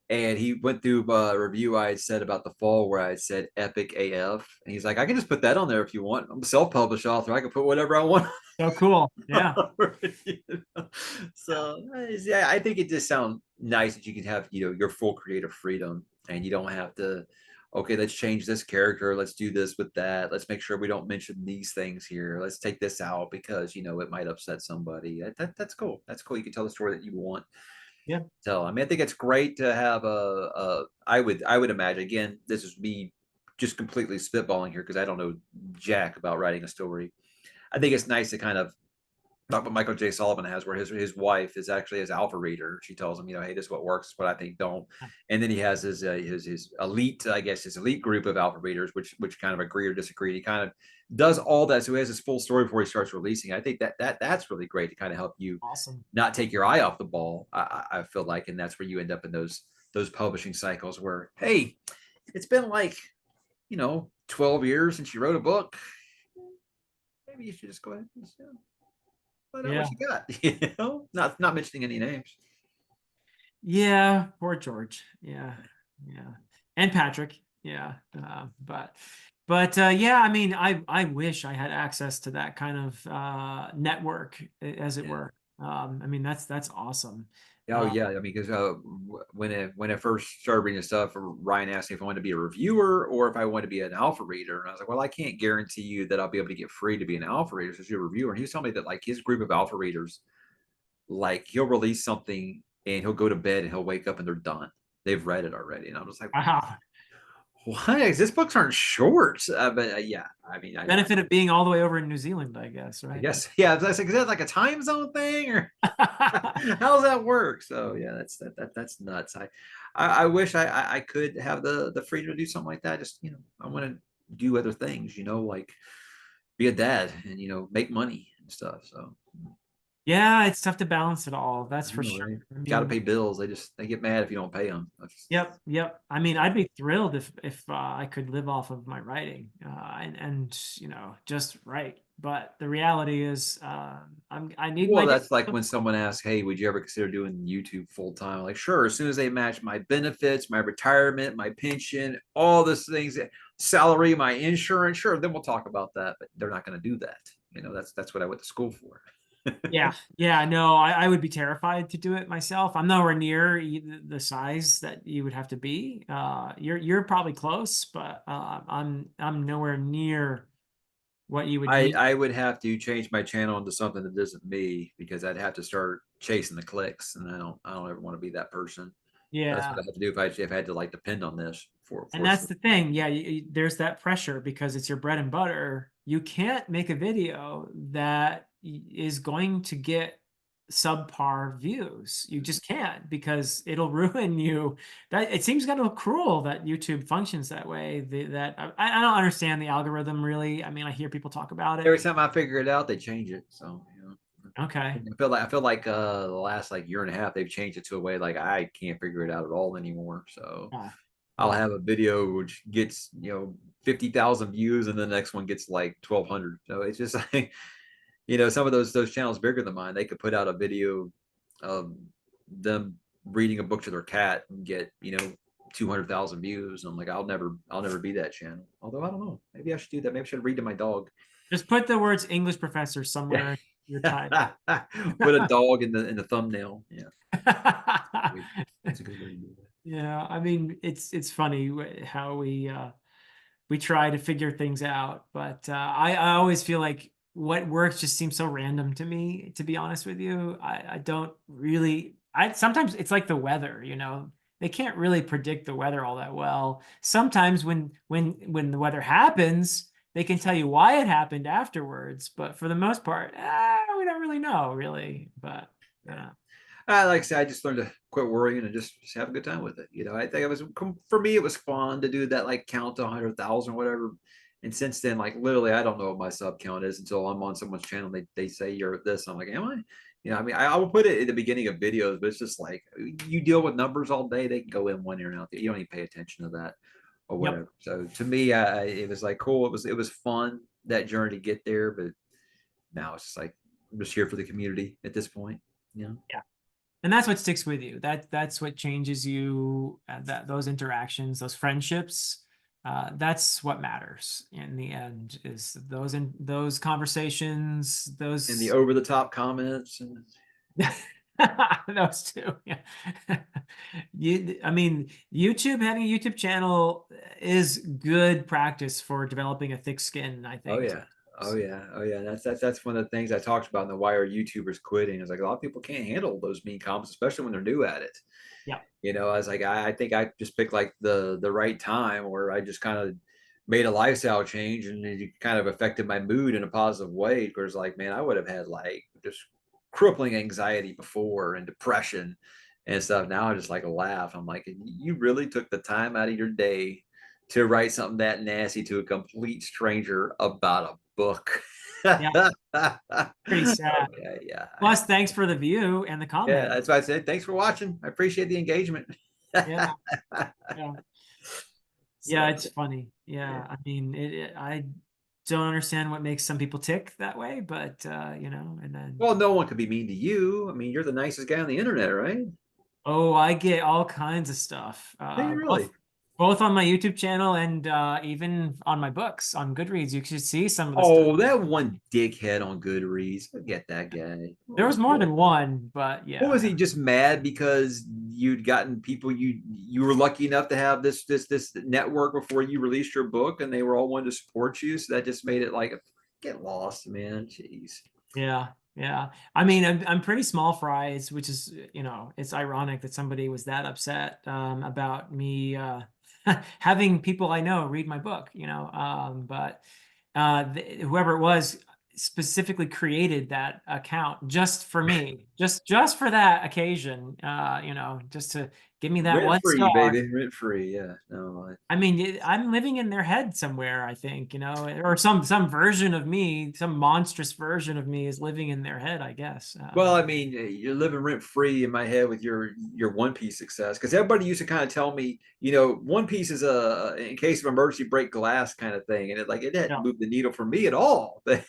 and he went through a review I had said about the fall where I said epic AF, and he's like, I can just put that on there if you want. I'm a self-published author. I can put whatever I want. So cool. Yeah. So yeah, I think it just sounds nice that you can have your full creative freedom, and you don't have to. Okay, let's change this character. Let's do this with that. Let's make sure we don't mention these things here. Let's take this out because it might upset somebody. That's cool. That's cool. You can tell the story that you want. Yeah. So I mean, I think it's great to have I would imagine, again, this is me just completely spitballing here because I don't know jack about writing a story. I think it's nice to kind of like what Michael J. Sullivan has, where his wife is actually his alpha reader. She tells him, hey, this is what works, what I think don't. And then he has his elite, I guess, his elite group of alpha readers, which kind of agree or disagree. He kind of does all that, so he has his full story before he starts releasing. I think that's really great to kind of help you Awesome. not take your eye off the ball. I feel like, and that's where you end up in those publishing cycles where, hey, it's been like 12 years since you wrote a book. Maybe you should just go ahead and find out what you got. Not mentioning any names. Yeah, poor George. Yeah. And Patrick. Yeah. But yeah, I mean, I wish I had access to that kind of network, as it were. I mean, that's awesome. Oh yeah, I mean, because when I first started reading stuff, Ryan asked me if I wanted to be a reviewer or if I wanted to be an alpha reader, and I was like, well, I can't guarantee you that I'll be able to get free to be an alpha reader as you're a reviewer. And he was telling me that like his group of alpha readers, like he'll release something and he'll go to bed and he'll wake up and they're done. They've read it already, and I'm just like, Wow. why? These books aren't short. But yeah, I mean, Benefit of being all the way over in New Zealand, I guess, right? I guess, yeah. Is that like a time zone thing, or how does that work? So yeah, that's nuts. I wish I could have the freedom to do something like that. Just I want to do other things. Like be a dad and make money and stuff. So Yeah, it's tough to balance it all. That's for sure. I got to mean, pay bills. They get mad if you don't pay them. Yep. I mean, I'd be thrilled if I could live off of my writing, and just write. But the reality is, I need Well, my. that's like when someone asks, "Hey, would you ever consider doing YouTube full time?" Like, sure, as soon as they match my benefits, my retirement, my pension, all those things, salary, my insurance, sure, then we'll talk about that. But they're not going to do that. That's what I went to school for. Yeah. No, I would be terrified to do it myself. I'm nowhere near the size that you would have to be. You're probably close, but I'm nowhere near what you would need. I would have to change my channel into something that isn't me because I'd have to start chasing the clicks, and I don't ever want to be that person. That's Yeah. what I have to do if I had to like depend on this And that's the thing. Yeah, there's that pressure because it's your bread and butter. You can't make a video that is going to get subpar views. You just can't, because it'll ruin you. That it seems kind of cruel that YouTube functions that way. That I don't understand the algorithm really. I mean, I hear people talk about it. Every time I figure it out, they change it. So Okay. I feel like the last like year and a half they've changed it to a way like I can't figure it out at all anymore. So Ah, I'll yeah. have a video which gets 50,000 views and the next one gets like 1,200. So it's just like some of those channels bigger than mine, they could put out a video of them reading a book to their cat and get 200,000 views. And I'm like, I'll never be that channel. Although I don't know, maybe I should do that. Maybe I should read to my dog. Just put the words English professor somewhere in your title. Put a dog in the thumbnail. Yeah, that's a good way to do that. Yeah, I mean, it's funny how we try to figure things out, but I always feel like what works just seems so random to me, to be honest with you. I don't really, I sometimes it's like the weather, you know, they can't really predict the weather all that well. Sometimes when the weather happens, they can tell you why it happened afterwards, but for the most part, we don't really know, really. But Yeah. uh, Like I said, I just learned to quit worrying and just have a good time with it. I think it was, for me, it was fun to do that, like count to 100,000 or whatever. And since then, like literally, I don't know what my sub count is until I'm on someone's channel. They say you're at this. I'm like, am I? I mean, I will put it at the beginning of videos, but it's just like you deal with numbers all day. They can go in one ear and out. You don't even pay attention to that or yep. whatever. So to me, it was like cool. It was fun, that journey to get there. But now it's just like I'm just here for the community at this point. Yeah. Yeah. And that's what sticks with you. That's what changes you. That those interactions, those friendships, that's what matters in the end. Is those conversations, And the those over the top comments and those two. Yeah. I mean, having a YouTube channel is good practice for developing a thick skin, I oh think. yeah. Oh yeah. Oh yeah. That's one of the things I talked about in the why are YouTubers quitting. Is like a lot of people can't handle those mean comments, especially when they're new at it. Yeah. I was like, I think I just picked like the right time where I just kind of made a lifestyle change and it kind of affected my mood in a positive way. Because like, man, I would have had like just crippling anxiety before and depression and stuff. Now I just like laugh. I'm like, you really took the time out of your day to write something that nasty to a complete stranger about a book. Yeah. Oh, Pretty sad. yeah, yeah. Plus, thanks for the view and the Yeah, comment. that's why I said thanks for watching. I appreciate the engagement. Yeah. Yeah. Yeah, So it's funny. yeah. Yeah, I mean, I don't understand what makes some people tick that way, but and then Well, no one could be mean to you. I mean, you're the nicest guy on the internet, right? oh, I get all kinds of stuff, Hey, really? both on my YouTube channel and even on my books on Goodreads. You should see some of the stuff. Oh, that one dickhead on Goodreads. Forget that guy. There was more than one, but What yeah, was he just mad because you'd gotten people you were lucky enough to have this network before you released your book and they were all wanting to support you, so that just made it like get lost, man. Jeez. yeah, yeah. I mean, I'm pretty small fries, which is it's ironic that somebody was that upset about me having people I know read my book. But whoever it was specifically created that account just for me, just for that occasion. Just to give me that Rent one free, star. baby. Rent free. Yeah. No, I mean, I'm living in their head somewhere, I think, or some version of me, some monstrous version of me is living in their head, I guess. well, I mean, you're living rent free in my head with your One Piece success because everybody used to kind of tell me, One Piece is a in case of emergency break glass kind of thing, and it hadn't Yeah, moved the needle for me at all. But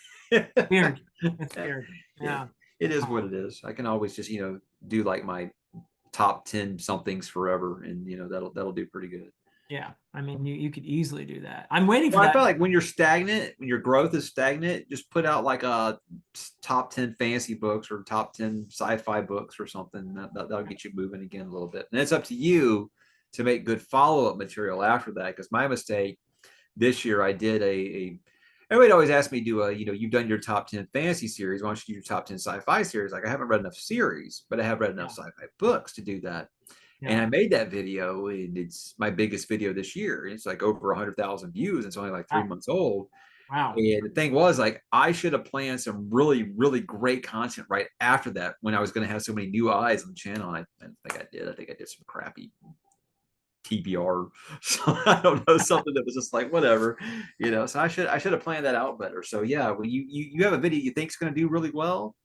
weird. It's it, weird. Yeah. it is what it is. I can always just do like my top 10 somethings forever, and that'll do pretty good. Yeah. I mean, you could easily do that. I'm waiting for Well, I that. feel like when you're stagnant, when your growth is stagnant, just put out like a top 10 fantasy books or top 10 sci-fi books or something. That'll get you moving again a little bit. And it's up to you to make good follow-up material after that. Because my mistake this year, I did everybody always asks me, you've done your top 10 fantasy series. Why don't you do your top 10 sci-fi series? Like I haven't read enough series, but I have read enough Yeah. sci-fi books to do that. And I Yeah. made that video, and it's my biggest video this year. It's like over 100,000 views. It's only like 3 months old. Wow. And the thing was, like, I should have planned some really, really great content right after that when I was going to have so many new eyes on the channel. And I think I did. I think I did some crappy TBR. So I don't know, something that was just like whatever. So I should have planned that out better. So yeah, when you have a video you think is going to do really well,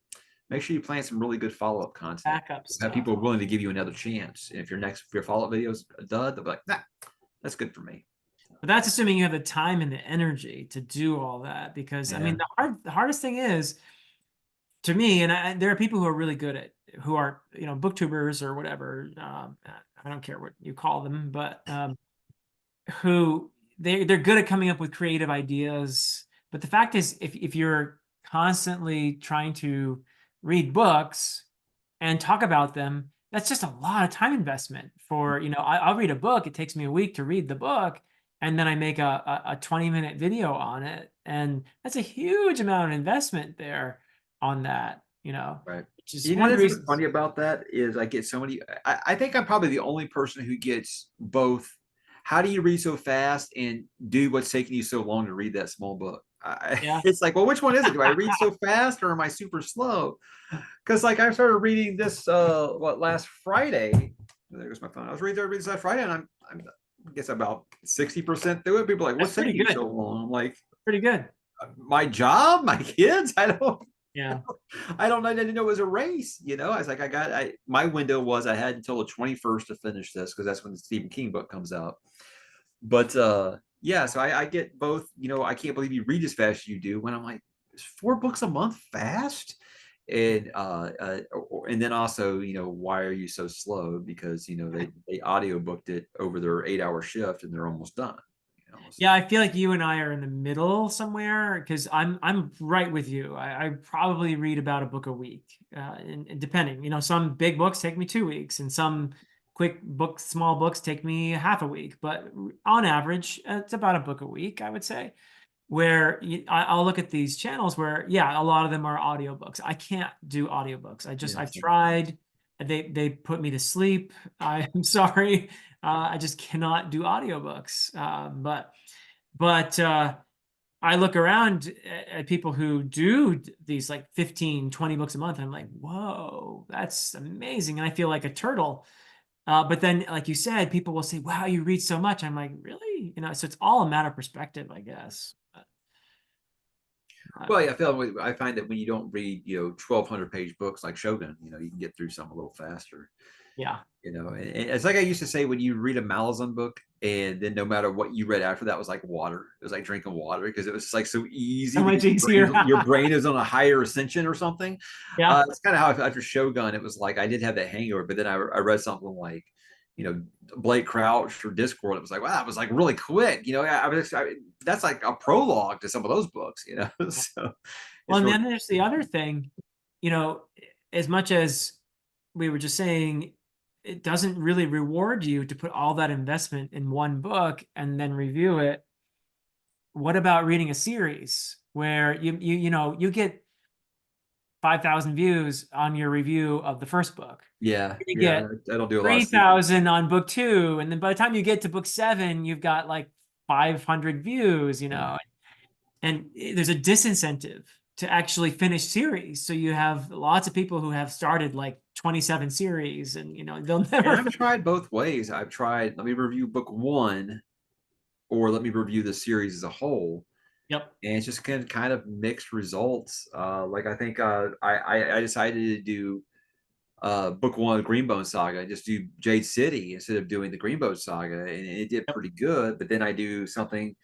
make sure you plan some really good follow-up content. Backup Have stuff. people willing to give you another chance. And if your follow-up video is a dud, they'll be like, nah, that's good for me. But that's assuming you have the time and the energy to do all that. Because I Yeah. mean, the hardest thing is to me, and there are people who are really good at who are booktubers or whatever. I don't care what you call them, but who they're good at coming up with creative ideas. But the fact is, if you're constantly trying to read books and talk about them, that's just a lot of time investment for I'll read a book. It takes me a week to read the book. and then I make a 20-minute video on it. And that's a huge amount of investment there on that, Right. which is You know, one of the that's what's reasons. funny about that is I get so many. I think I'm probably the only person who gets both. How do you read so fast and do what's taking you so long to read that small book? Yeah. It's like, well, which one is it? Do I read so fast or am I super slow? Because like I started reading this last Friday. There goes my phone. I was reading this last Friday, and I'm I guess about 60% through it. People are like, That's what's pretty taking you so good. long? I'm like, Pretty good. my job, my kids. Yeah. I don't know. I didn't know it was a race. I was like, my window was I had until the 21st to finish this because that's when the Stephen King book comes out. But yeah, so I get both. I can't believe you read as fast as you do. When I'm like, is 4 books a month fast? And then also, why are you so slow? Because they audio booked it over their 8-hour shift and they're almost done. So. Yeah, I feel like you and I are in the middle somewhere because I'm right with you. I probably read about a book a week, and depending, some big books take me 2 weeks, and some quick books, small books take me half a week. But on average, it's about a book a week, I would say. Where I'll look at these channels where, yeah, a lot of them are audiobooks. I can't do audiobooks. Yeah, I've tried. They put me to sleep. I'm sorry. I just cannot do audiobooks. But I look around at people who do these like 15, 20 books a month, and I'm like, whoa, that's amazing. And I feel like a turtle. But then, like you said, people will say, wow, you read so much. I'm like, really? So it's all a matter of perspective, I guess. well, yeah, I find that when you don't read, 1,200-page books like Shogun, you can get through some a little faster. Yeah. And it's like I used to say when you read a Malazan book, and then no matter what you read after that was like water. It was like drinking water because it was just like so easy So much because easier. your brain is on a higher ascension or something. Yeah. It's kind of how after Shogun, it was like I did have that hangover, but then I read something like, Blake Crouch or Discord. It was like, wow, it was like really quick. That's like a prologue to some of those books. So Well, it's and really then there's the other thing, you know, as much as we were just saying, it doesn't really reward you to put all that investment in one book and then review it. What about reading a series where you get 5,000 views on your review of the first book? yeah, You yeah. get I don't do a lot of sequels. 3,000 on book two, and then by the time you get to book seven, you've got like 500 views, Yeah. and there's a disincentive to actually finish series. So you have lots of people who have started like 27 series, and they'll And never I've finish. tried both ways. I've tried, let me review book one, or let me review the series as a whole. Yep. And it's just kind of mixed results. Like I think I decided to do book one of Greenbone Saga, just do Jade City instead of doing the Greenbone Saga, and it did Yep. pretty good. But then I do something,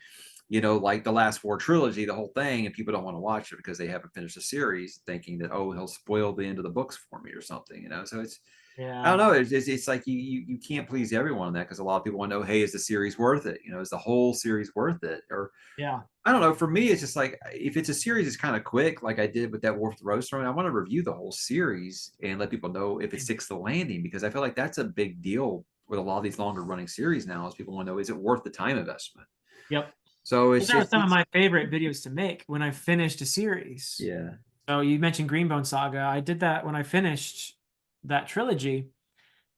like the Last Four trilogy, the whole thing, and people don't want to watch it because they haven't finished the series, thinking that, oh, he'll spoil the end of the books for me or something. So it's, I don't Yeah. know. It's like you can't please everyone on that because a lot of people want to know, hey, is the series worth it? Is the whole series worth it? Or Yeah. I don't know. For me, it's just like if it's a series, it's kind of quick, like I did with that War of the Rose Throne. I want to review the whole series and let people know if it sticks the landing because I feel like that's a big deal with a lot of these longer running series now. Is people want to know, is it worth the time investment? Yep. So Those it's are just some of my favorite videos to make when I finished a series. yeah. So you mentioned Greenbone Saga. I did that when I finished that trilogy,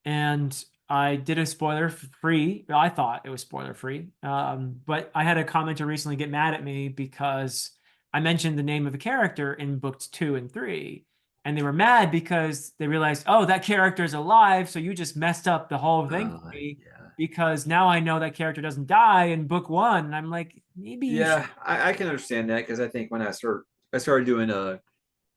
and I did a spoiler free. I thought it was spoiler free, but I had a commenter recently get mad at me because I mentioned the name of a character in books two and three, and they were mad because they realized, oh, that character is alive, so you just messed up the whole thing for me Yeah. because now I know that character doesn't die in book one. And I'm like, maybe you should. Yeah, I can understand that because I think when I started doing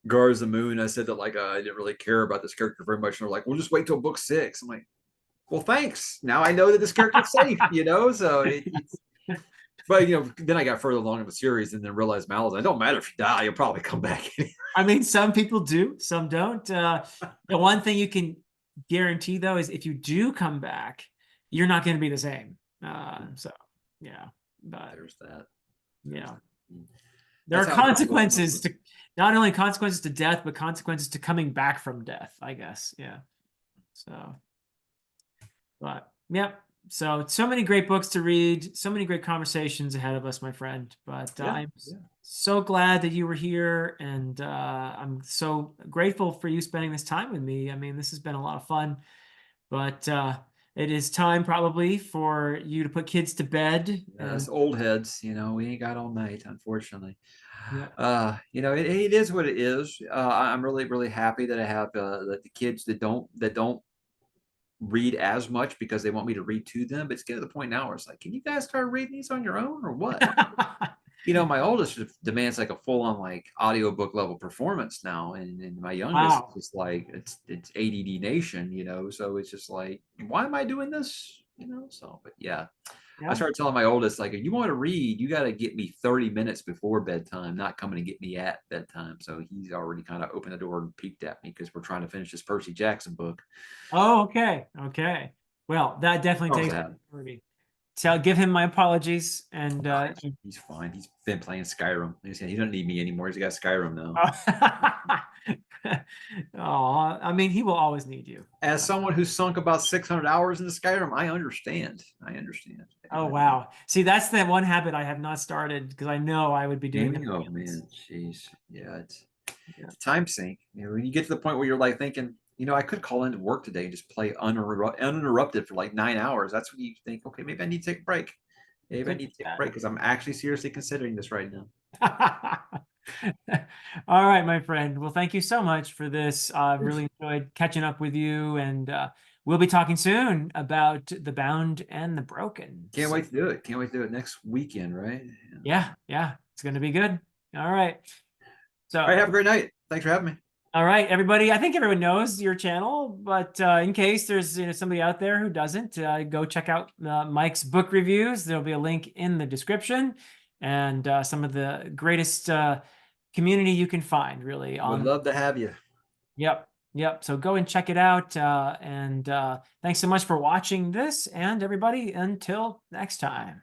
Guards of the Moon, I said that like I didn't really care about this character very much, and they're like, "We'll just wait till book six." I'm like, "Well, thanks. Now I know that this character's safe." So it's. But then I got further along in the series and then realized Malazan. It don't matter if you die, you'll probably come back. I mean, some people do, some don't. The one thing you can guarantee, though, is if you do come back, you're not going to be the same. So, yeah, but There's that. yeah, there are That's how I feel with most consequences books. to not only consequences to death, but consequences to coming back from death, I guess. Yeah. So, but yeah, So many great books to read, so many great conversations ahead of us, my friend. But Yeah, I'm yeah. so glad that you were here, and I'm so grateful for you spending this time with me. I mean, this has been a lot of fun, but it is time probably for you to put kids to bed. And Us old heads, we ain't got all night, unfortunately. yeah. It is what it is. I'm really, really happy that I have the kids that don't read as much because they want me to read to them. But it's getting to the point now where it's like, can you guys start reading these on your own or what? My oldest demands like a full on like audiobook level performance now, and my youngest Wow. is just like it's ADD nation, so it's just like, why am I doing this? So but yeah. I Yeah. started telling my oldest, like, if you want to read, you got to get me 30 minutes before bedtime, not coming and get me at bedtime. So he's already kind of opened the door and peeked at me because we're trying to finish this Percy Jackson book. Oh, okay. Okay. Well, that definitely Oh, takes yeah. priority. So give him my apologies. And He's fine. He's been playing Skyrim. He doesn't need me anymore. He's got Skyrim now. oh, I mean, he will always need you. As someone who's sunk about 600 hours into Skyrim, I understand. I understand. Oh, wow. See, that's the one habit I have not started because I know I would be doing that. Gaming, oh man, jeez, yeah, Yeah. it's a time sink. When you get to the point where you're like thinking, I could call into work today and just play uninterrupted for like 9 hours. That's when you think, okay, maybe I need to take a break. Maybe I Good need to for take a break because I'm actually seriously considering this right now. that. All right, my friend. Well, thank you so much for this. I've really enjoyed catching up with you, and we'll be talking soon about The Bound and the Broken. Can't wait to do it. Can't wait to do it next weekend, right? Yeah, yeah, it's going to be good. All right. All right, So, have a great night. Thanks for having me. all right, everybody. I think everyone knows your channel, but in case there's somebody out there who doesn't, go check out Mike's book reviews. There'll be a link in the description, and some of the greatest community you can find, really. Would love to have you. Yep, yep. So go and check it out, and thanks so much for watching this, and everybody, until next time.